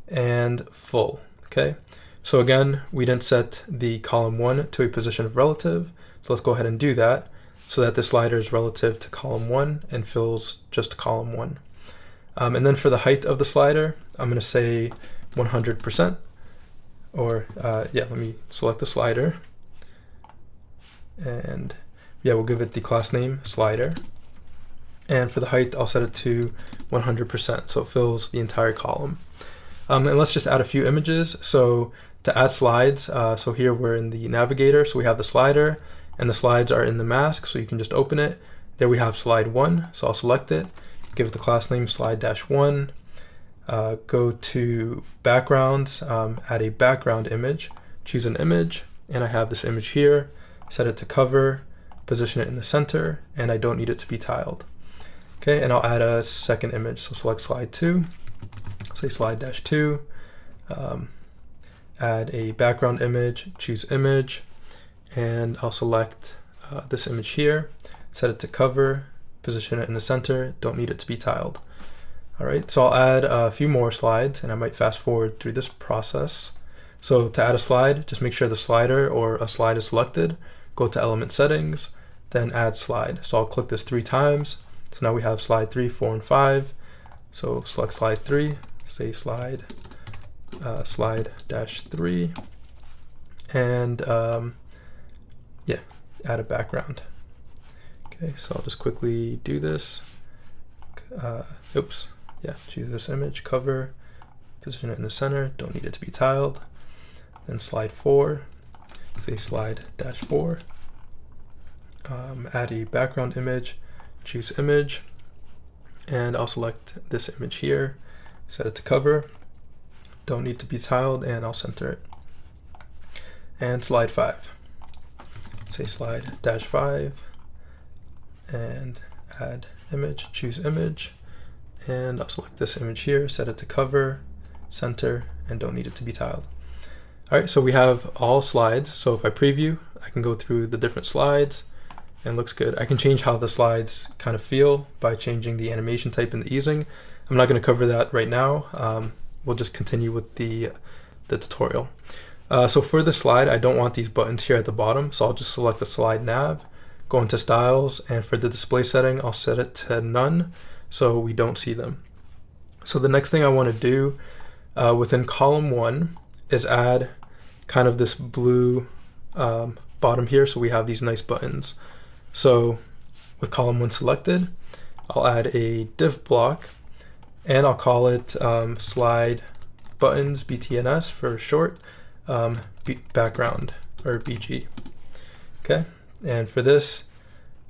S1: and full. Okay. So again, we didn't set the column 1 to a position of relative. So let's go ahead and do that so that the slider is relative to column 1 and fills just column 1. And then for the height of the slider, I'm going to say 100%. Or yeah, let me select the slider. And yeah, we'll give it the class name slider. And for the height, I'll set it to 100%, so it fills the entire column. And let's just add a few images. So to add slides, so here we're in the navigator, so we have the slider, and the slides are in the mask, so you can just open it. There we have slide 1, so I'll select it, give it the class name slide-1, go to backgrounds, add a background image, choose an image, and I have this image here, set it to cover, position it in the center, and I don't need it to be tiled. Okay, and I'll add a second image, so select slide 2, say slide-2, add a background image, choose image, and I'll select this image here, set it to cover, position it in the center, don't need it to be tiled. All right, so I'll add a few more slides and I might fast forward through this process. So to add a slide, just make sure the slider or a slide is selected, go to element settings, then add slide. So I'll click this 3 times. So now we have slide 3, 4, and 5. So select slide 3, say slide, slide-3, and yeah, add a background. Okay, so I'll just quickly do this. Oops, yeah, choose this image, cover, position it in the center, don't need it to be tiled. Then slide 4, say slide-4, add a background image, choose image, and I'll select this image here, set it to cover, don't need to be tiled, and I'll center it. And slide 5. Say slide -5, and add image, choose image, and I'll select this image here, set it to cover, center, and don't need it to be tiled. All right, so we have all slides. So if I preview, I can go through the different slides and it looks good. I can change how the slides kind of feel by changing the animation type and the easing. I'm not going to cover that right now. We'll just continue with the tutorial. So for the slide, I don't want these buttons here at the bottom, so I'll just select the slide nav, go into styles, and for the display setting, I'll set it to none so we don't see them. So the next thing I want to do within column 1 is add kind of this blue bottom here, so we have these nice buttons. So with column 1 selected, I'll add a div block, and I'll call it slide buttons BTNS for short, background, or BG. Okay, and for this,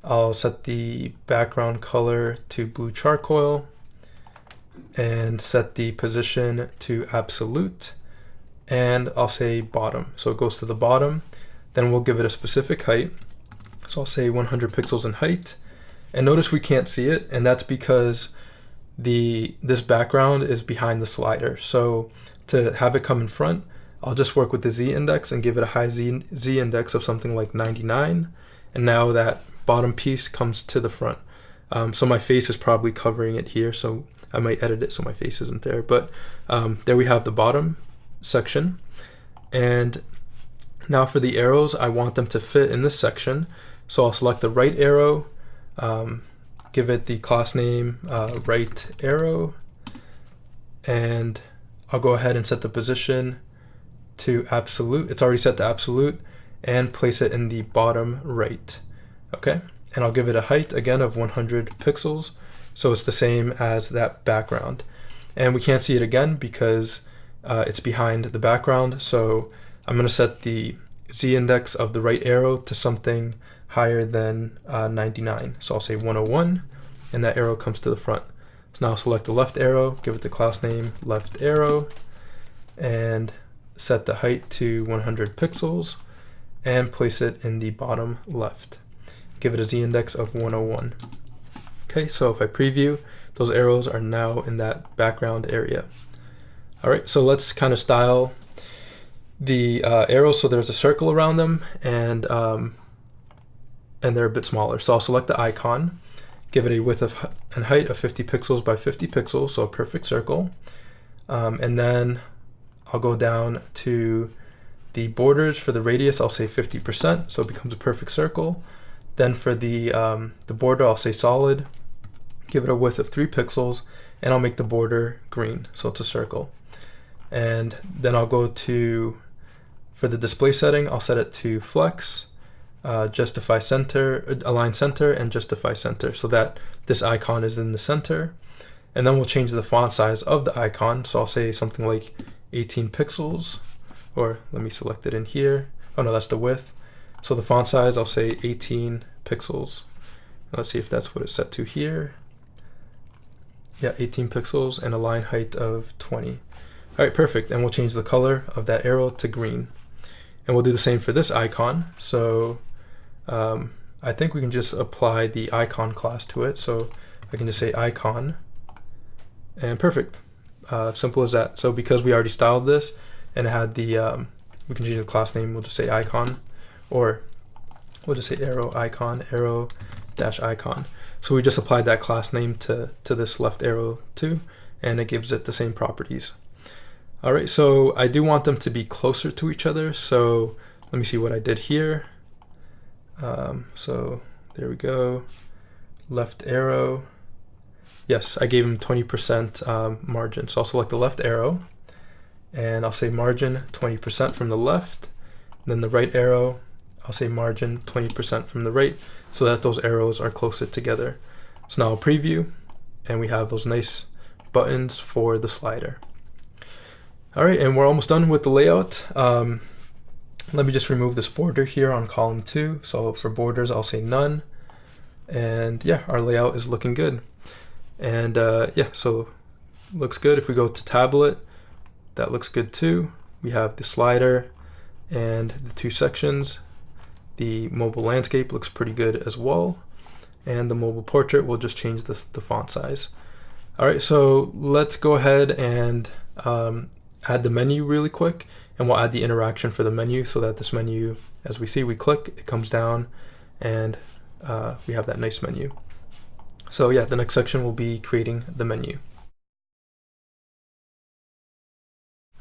S1: I'll set the background color to blue charcoal and set the position to absolute, and I'll say bottom, so it goes to the bottom. Then we'll give it a specific height, so I'll say 100 pixels in height, and notice we can't see it, and that's because this background is behind the slider. So to have it come in front, I'll just work with the Z index and give it a high Z index of something like 99, and now that bottom piece comes to the front. So my face is probably covering it here, so I might edit it so my face isn't there, but there we have the bottom section. And now for the arrows, I want them to fit in this section, so I'll select the right arrow, give it the class name right arrow, and I'll go ahead and set the position to absolute. It's already set to absolute, and place it in the bottom right. Okay, and I'll give it a height again of 100 pixels, so it's the same as that background. And we can't see it again because it's behind the background, so I'm going to set the Z index of the right arrow to something higher than 99. So I'll say 101, and that arrow comes to the front. So now I'll select the left arrow, give it the class name left arrow, and set the height to 100 pixels, and place it in the bottom left. Give it a Z index of 101. Okay, so if I preview, those arrows are now in that background area. All right, so let's kind of style the arrows so there's a circle around them, and they're a bit smaller. So I'll select the icon, give it a width and height of 50 pixels by 50 pixels, so a perfect circle. And then I'll go down to the borders. For the radius, I'll say 50%, so it becomes a perfect circle. Then for the border, I'll say solid, give it a width of 3 pixels, and I'll make the border green, so it's a circle. And then I'll go to, for the display setting, I'll set it to flex, justify center, align center, and justify center, so that this icon is in the center. And then we'll change the font size of the icon, so I'll say something like 18 pixels, or let me select it in here. Oh no, that's the width. So the font size, I'll say 18 pixels. Let's see if that's what it's set to here. Yeah, 18 pixels, and a line height of 20. All right, perfect. And we'll change the color of that arrow to green. And we'll do the same for this icon. So I think we can just apply the icon class to it. So I can just say icon, and perfect. Simple as that. So because we already styled this and it had the, we can change the class name, we'll just say icon, or we'll just say arrow icon, arrow dash icon. So we just applied that class name to this left arrow too, and it gives it the same properties. All right, so I do want them to be closer to each other. So let me see what I did here. So there we go, left arrow. Yes, I gave him 20% margin. So I'll select the left arrow, and I'll say margin 20% from the left. Then the right arrow, I'll say margin 20% from the right, so that those arrows are closer together. So now I'll preview, and we have those nice buttons for the slider. All right, and we're almost done with the layout. Let me just remove this border here on column 2. So for borders, I'll say none. And yeah, our layout is looking good. And yeah, so looks good. If we go to tablet, that looks good too. We have the slider and the 2 sections. The mobile landscape looks pretty good as well. And the mobile portrait, we'll just change the font size. All right, so let's go ahead and add the menu really quick, and we'll add the interaction for the menu so that this menu, as we see, we click, it comes down, and we have that nice menu. So yeah, the next section will be creating the menu.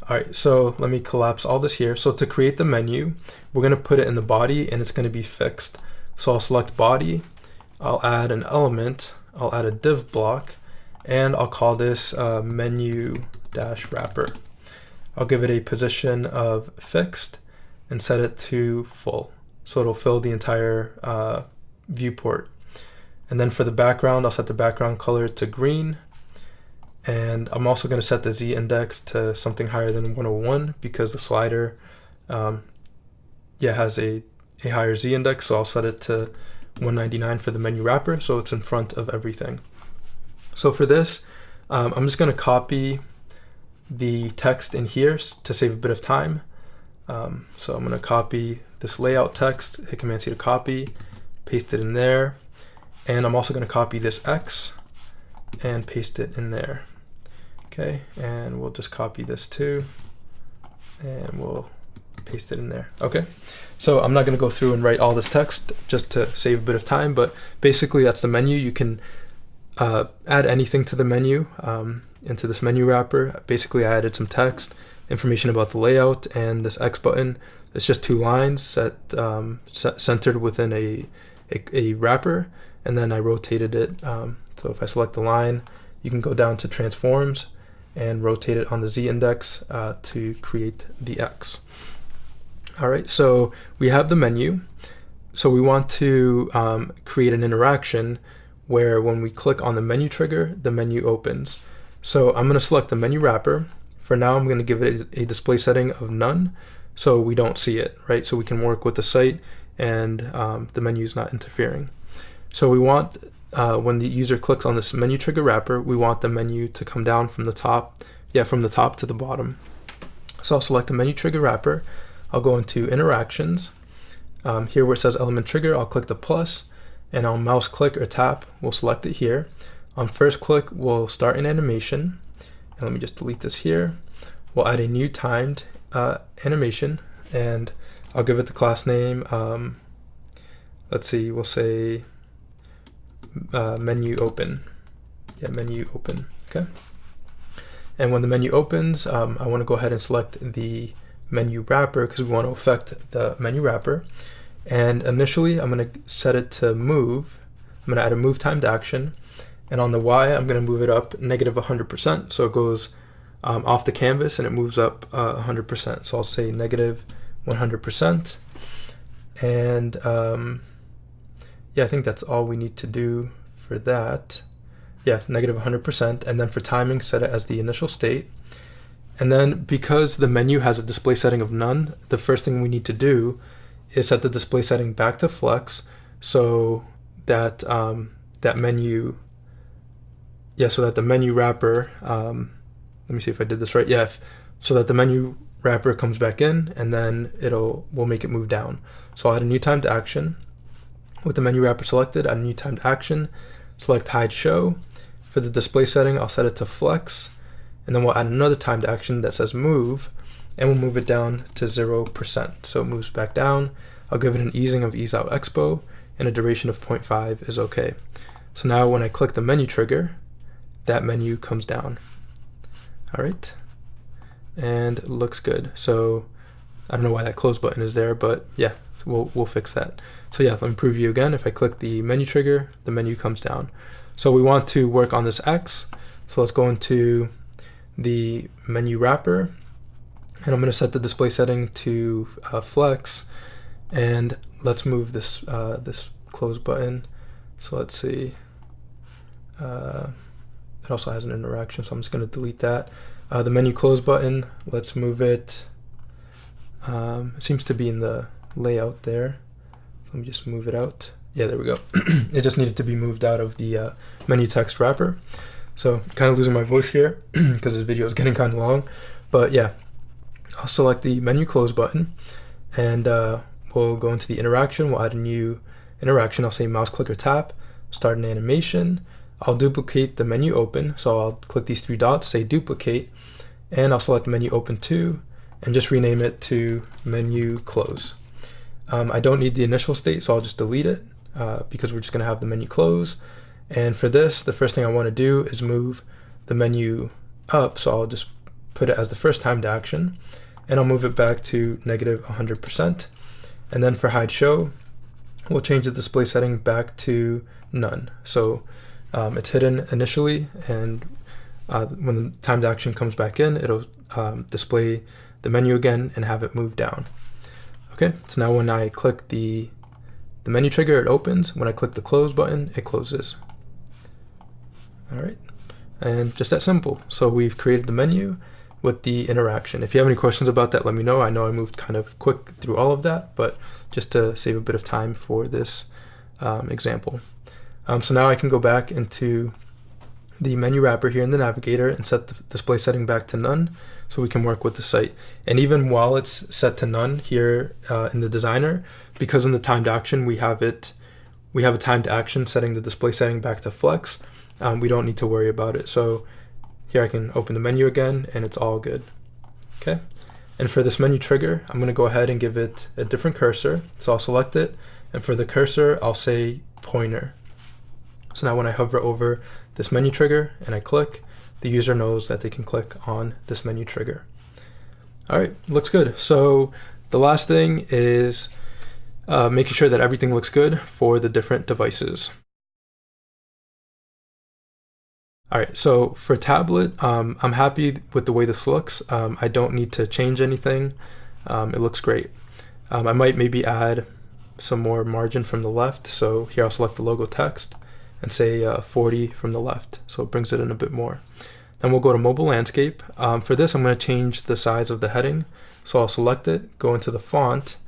S1: All right, so let me collapse all this here. So to create the menu, we're gonna put it in the body and it's gonna be fixed. So I'll select body, I'll add an element, I'll add a div block, and I'll call this menu-wrapper. I'll give it a position of fixed and set it to full. So it'll fill the entire viewport. And then for the background, I'll set the background color to green. And I'm also going to set the Z index to something higher than 101 because the slider has a higher Z index. So I'll set it to 199 for the menu wrapper, so it's in front of everything. So for this, I'm just going to copy the text in here to save a bit of time. So I'm going to copy this layout text, hit Command C to copy, paste it in there. And I'm also going to copy this X and paste it in there. Okay, and we'll just copy this too, and we'll paste it in there. Okay, so I'm not going to go through and write all this text just to save a bit of time, but basically that's the menu. You can add anything to the menu into this menu wrapper. Basically, I added some text, information about the layout, and this X button. It's just 2 lines centered within a wrapper, and then I rotated it. So if I select the line, you can go down to transforms and rotate it on the Z index to create the X. All right, so we have the menu. So we want to create an interaction where when we click on the menu trigger, the menu opens. So I'm going to select the menu wrapper. For now, I'm going to give it a display setting of none, so we don't see it, right? So we can work with the site and the menu is not interfering. So we want, when the user clicks on this menu trigger wrapper, we want the menu to come down from the top, from the top to the bottom. So I'll select the menu trigger wrapper. I'll go into interactions. Here where it says element trigger, I'll click the plus, and I'll mouse click or tap. We'll select it here. On first click, we'll start an animation. And let me just delete this here. We'll add a new timed animation, and I'll give it the class name. Let's see, we'll say menu open. Yeah, menu open. Okay. And when the menu opens, I want to go ahead and select the menu wrapper because we want to affect the menu wrapper. And initially, I'm going to set it to move. I'm going to add a move timed action. And on the Y, I'm going to move it up negative 100%. So it goes off the canvas and it moves up 100%. So I'll say negative 100%. And yeah, I think that's all we need to do for that. Yeah, negative 100%. And then for timing, set it as the initial state. And then because the menu has a display setting of none, the first thing we need to do is set the display setting back to flex so that that menu, so that the menu wrapper, let me see if I did this right. Yeah, so that the menu wrapper comes back in, and then we'll make it move down. So I'll add a new timed action. With the menu wrapper selected, add a new timed action, select hide show. For the display setting, I'll set it to flex, and then we'll add another timed action that says move, and we'll move it down to 0%. So it moves back down. I'll give it an easing of ease out expo, and a duration of 0.5 is okay. So now when I click the menu trigger, that menu comes down. All right, and it looks good. So I don't know why that close button is there, but yeah, we'll fix that. So yeah, let me preview again. If I click the menu trigger, the menu comes down. So we want to work on this X. So let's go into the menu wrapper, and I'm going to set the display setting to flex, and let's move this this close button. So let's see. It also has an interaction, so I'm just going to delete that. The menu close button, let's move it It seems to be in the layout there. Let me just move it out. Yeah, there we go. It just needed to be moved out of the menu text wrapper. So kind of losing my voice here because this video is getting kind of long. But yeah, I'll select the menu close button, and we'll go into the interaction. We'll add a new interaction. I'll say mouse click or tap, start an animation. I'll duplicate the menu open. So I'll click these three dots, say duplicate, and I'll select menu open 2 and just rename it to menu close. I don't need the initial state, so I'll just delete it because we're just going to have the menu close. And for this, the first thing I want to do is move the menu up, so I'll just put it as the first timed action, and I'll move it back to -100%. And then for hide show, we'll change the display setting back to none. So it's hidden initially, and when the timed action comes back in, it'll display the menu again and have it move down. Okay, so now when I click the menu trigger, it opens. When I click the close button, it closes. All right, and just that simple. So we've created the menu with the interaction. If you have any questions about that, let me know. I know I moved kind of quick through all of that, but just to save a bit of time for this example. So now I can go back into the menu wrapper here in the navigator and set the display setting back to none so we can work with the site. And even while it's set to none here in the designer, because in the timed action we have a timed action setting the display setting back to flex, we don't need to worry about it. So here I can open the menu again and it's all good. Okay, and for this menu trigger, I'm going to go ahead and give it a different cursor. So I'll select it, and for the cursor I'll say pointer. So now when I hover over this menu trigger and I click, the user knows that they can click on this menu trigger. All right, looks good. So the last thing is making sure that everything looks good for the different devices. All right, so for tablet, I'm happy with the way this looks. I don't need to change anything. It looks great. I might maybe add some more margin from the left. So here I'll select the logo text and say 40 from the left. So it brings it in a bit more. Then we'll go to mobile landscape. For this, I'm going to change the size of the heading. So I'll select it, go into the font,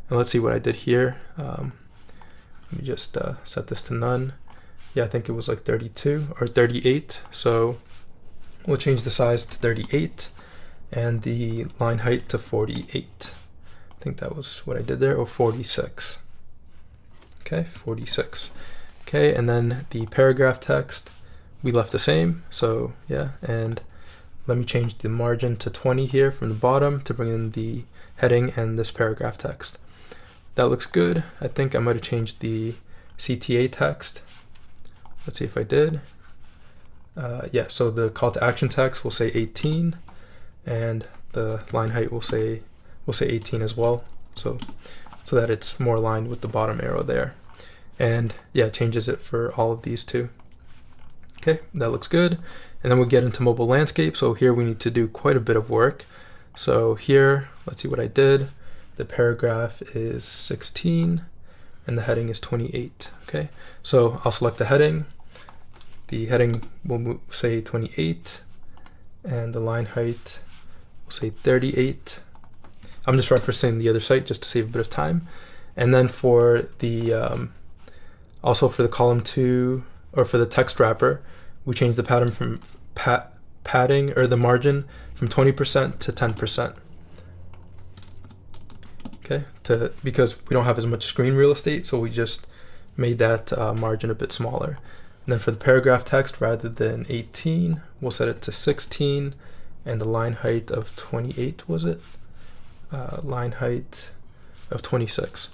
S1: and let's see what I did here. Let me just set this to none. Yeah, I think it was like 32 or 38. So we'll change the size to 38 and the line height to 48. I think that was what I did there, or 46. Okay, 46. Okay, and then the paragraph text, we left the same. So yeah, and let me change the margin to 20 here from the bottom to bring in the heading and this paragraph text. That looks good. I think I might have changed the CTA text. Let's see if I did. Yeah, so the call to action text will say 18, and the line height will say 18 as well. So that it's more aligned with the bottom arrow there. And yeah, it changes it for all of these too. Okay, that looks good. And then we'll get into mobile landscape. So here we need to do quite a bit of work. So here, let's see what I did. The paragraph is 16 and the heading is 28. Okay, so I'll select the heading. The heading will say 28 and the line height will say 38. I'm just referencing the other site just to save a bit of time. And then for the also for the column 2, or for the text wrapper, we change the pattern from padding, or the margin, from 20% to 10%. Okay, because we don't have as much screen real estate, so we just made that margin a bit smaller. And then for the paragraph text, rather than 18, we'll set it to 16, and the line height of 28, was it? Line height of 26.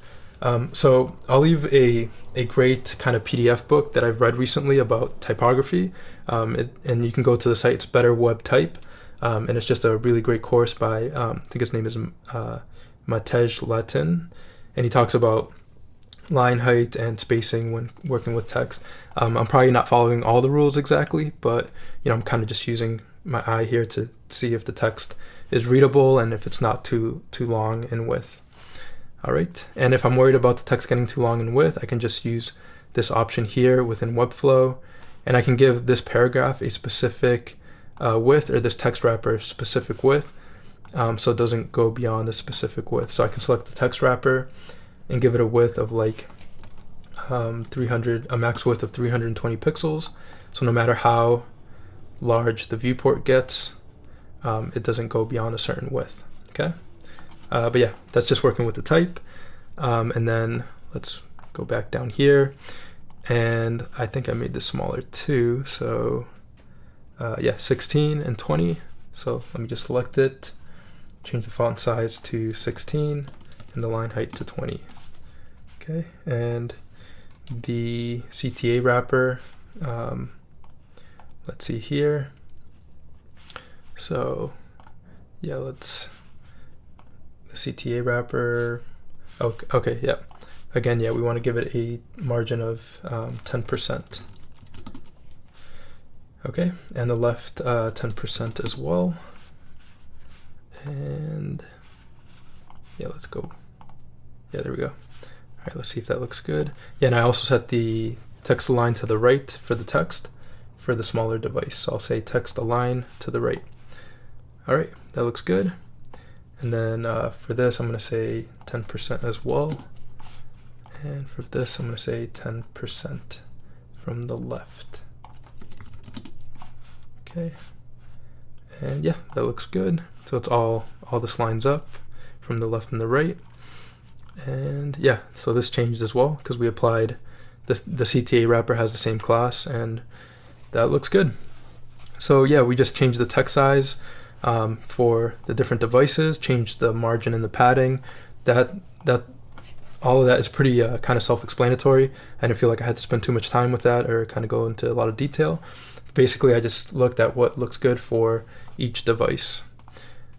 S1: So I'll leave a great kind of PDF book that I've read recently about typography, and you can go to the site. It's Better Web Type, and it's just a really great course by, I think his name is Matej Latin, and he talks about line height and spacing when working with text. I'm probably not following all the rules exactly, but I'm kind of just using my eye here to see if the text is readable and if it's not too long in width. All right, and if I'm worried about the text getting too long in width, I can just use this option here within Webflow, and I can give this paragraph a specific width, or this text wrapper specific width. so it doesn't go beyond a specific width. So I can select the text wrapper and give it a width of like 300, a max width of 320 pixels. So no matter how large the viewport gets, it doesn't go beyond a certain width. Okay, but yeah, that's just working with the type. And then let's go back down here, and I think I made this smaller too. So yeah, 16 and 20. So let me just select it, change the font size to 16 and the line height to 20. Okay, and the CTA wrapper, let's see here. So yeah, the CTA wrapper, okay, yeah. Again, yeah, we want to give it a margin of 10%. Okay, and the left 10% as well. And yeah, let's go. Yeah, there we go. All right, let's see if that looks good. Yeah, and I also set the text align to the right for the text for the smaller device. So I'll say text align to the right. All right, that looks good. And then for this, I'm going to say 10% as well. And for this, I'm going to say 10% from the left. Okay. And yeah, that looks good. So it's all this lines up from the left and the right. And yeah, so this changed as well because we applied this, the CTA wrapper has the same class, and that looks good. So yeah, we just changed the text size for the different devices, changed the margin and the padding. That all of that is pretty kind of self-explanatory. I didn't feel like I had to spend too much time with that or kind of go into a lot of detail. Basically, I just looked at what looks good for each device.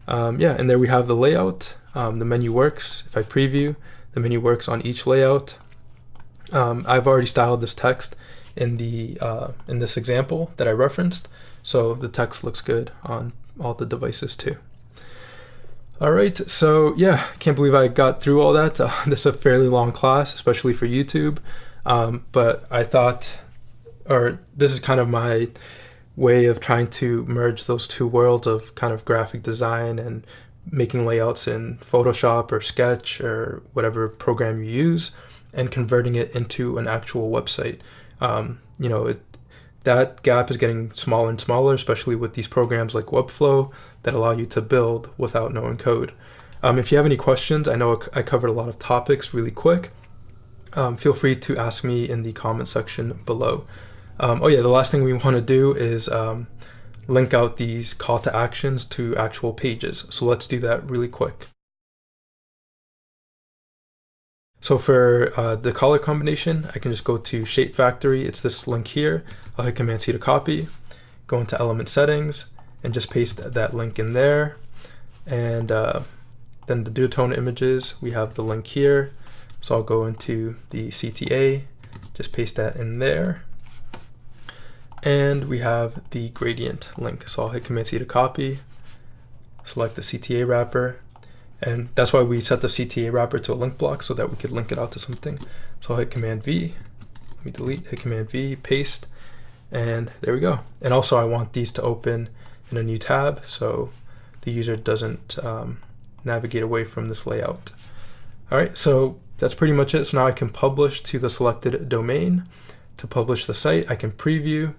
S1: Yeah, and there we have the layout. The menu works. If I preview, the menu works on each layout. I've already styled this text in this example that I referenced, so the text looks good on all the devices too. All right, so yeah, can't believe I got through all that. This is a fairly long class, especially for YouTube, but I thought, or this is kind of my way of trying to merge those two worlds of kind of graphic design and making layouts in Photoshop or Sketch or whatever program you use, and converting it into an actual website. You know, that gap is getting smaller and smaller, especially with these programs like Webflow that allow you to build without knowing code. If you have any questions, I know I covered a lot of topics really quick. Feel free to ask me in the comment section below. Oh yeah, the last thing we want to do is link out these call to actions to actual pages. So let's do that really quick. So for the color combination, I can just go to Shape Factory. It's this link here. I'll hit Command C to copy, go into element settings, and just paste that link in there. And then the duotone images, we have the link here. So I'll go into the CTA, just paste that in there. And we have the gradient link. So I'll hit Command C to copy, select the CTA wrapper. And that's why we set the CTA wrapper to a link block, so that we could link it out to something. So I'll hit Command V, let me delete, hit Command V, paste, and there we go. And also I want these to open in a new tab so the user doesn't navigate away from this layout. All right, so that's pretty much it. So now I can publish to the selected domain. To publish the site, I can preview,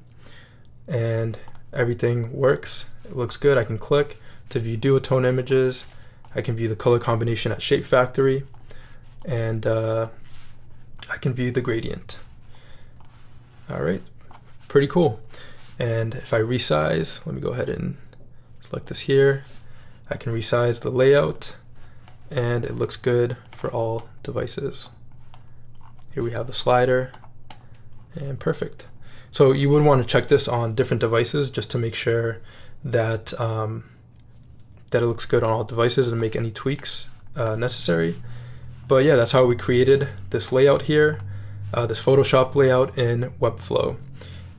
S1: and everything works. It looks good. I can click to view duotone images. I can view the color combination at Shape Factory, and I can view the gradient. All right, pretty cool. And if I resize, let me go ahead and select this here. I can resize the layout, and it looks good for all devices. Here we have the slider, and perfect. So you would want to check this on different devices just to make sure that that it looks good on all devices and make any tweaks necessary. But yeah, that's how we created this layout here, this Photoshop layout in Webflow.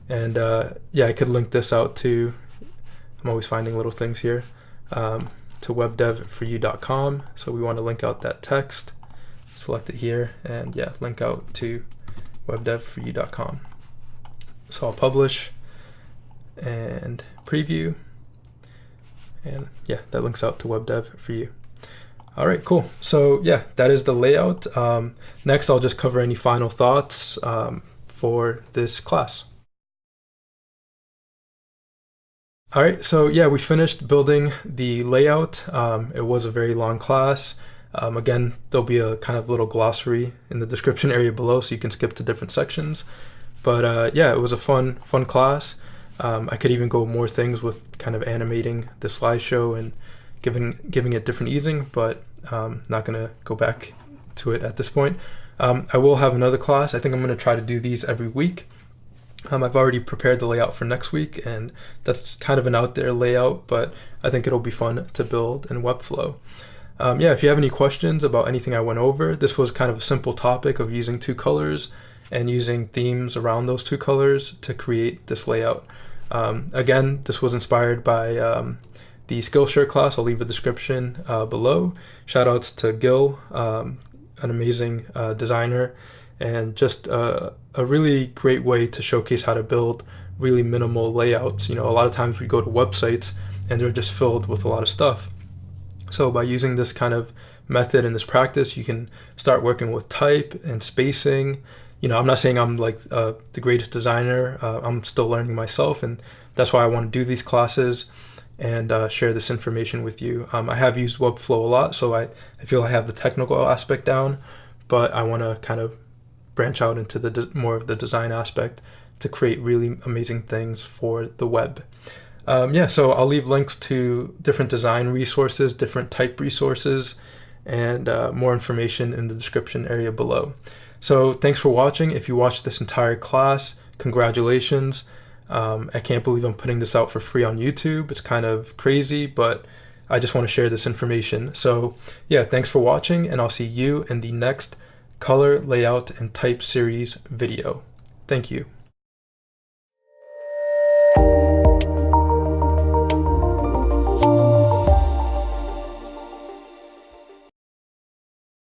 S1: And yeah, I could link this out to, I'm always finding little things here, to webdevforyou.com. So we want to link out that text, select it here, and yeah, link out to webdevforyou.com. So I'll publish and preview. And yeah, that links out to WebDev for you. All right, cool. So yeah, that is the layout. Next, I'll just cover any final thoughts for this class. All right, so yeah, we finished building the layout. It was a very long class. Again, there'll be a kind of little glossary in the description area below, so you can skip to different sections. But yeah, it was a fun class. I could even go more things with kind of animating the slideshow and giving it different easing, but not gonna go back to it at this point. I will have another class. I think I'm gonna try to do these every week. I've already prepared the layout for next week, and that's kind of an out there layout, but I think it'll be fun to build in Webflow. Yeah, if you have any questions about anything I went over, this was kind of a simple topic of using two colors and using themes around those two colors to create this layout. Again, this was inspired by the Skillshare class. I'll leave a description below. Shout outs to Gil, an amazing designer, and just a really great way to showcase how to build really minimal layouts. You know, a lot of times we go to websites and they're just filled with a lot of stuff. So by using this kind of method and this practice, you can start working with type and spacing. You know, I'm not saying I'm like the greatest designer. I'm still learning myself, and that's why I want to do these classes and share this information with you. I have used Webflow a lot, so I feel I have the technical aspect down, but I want to kind of branch out into the more of the design aspect to create really amazing things for the web. Yeah, so I'll leave links to different design resources, different type resources, and more information in the description area below. So thanks for watching. If you watched this entire class, congratulations. I can't believe I'm putting this out for free on YouTube. It's kind of crazy, but I just want to share this information. So yeah, thanks for watching, and I'll see you in the next color, layout, and type series video. Thank you.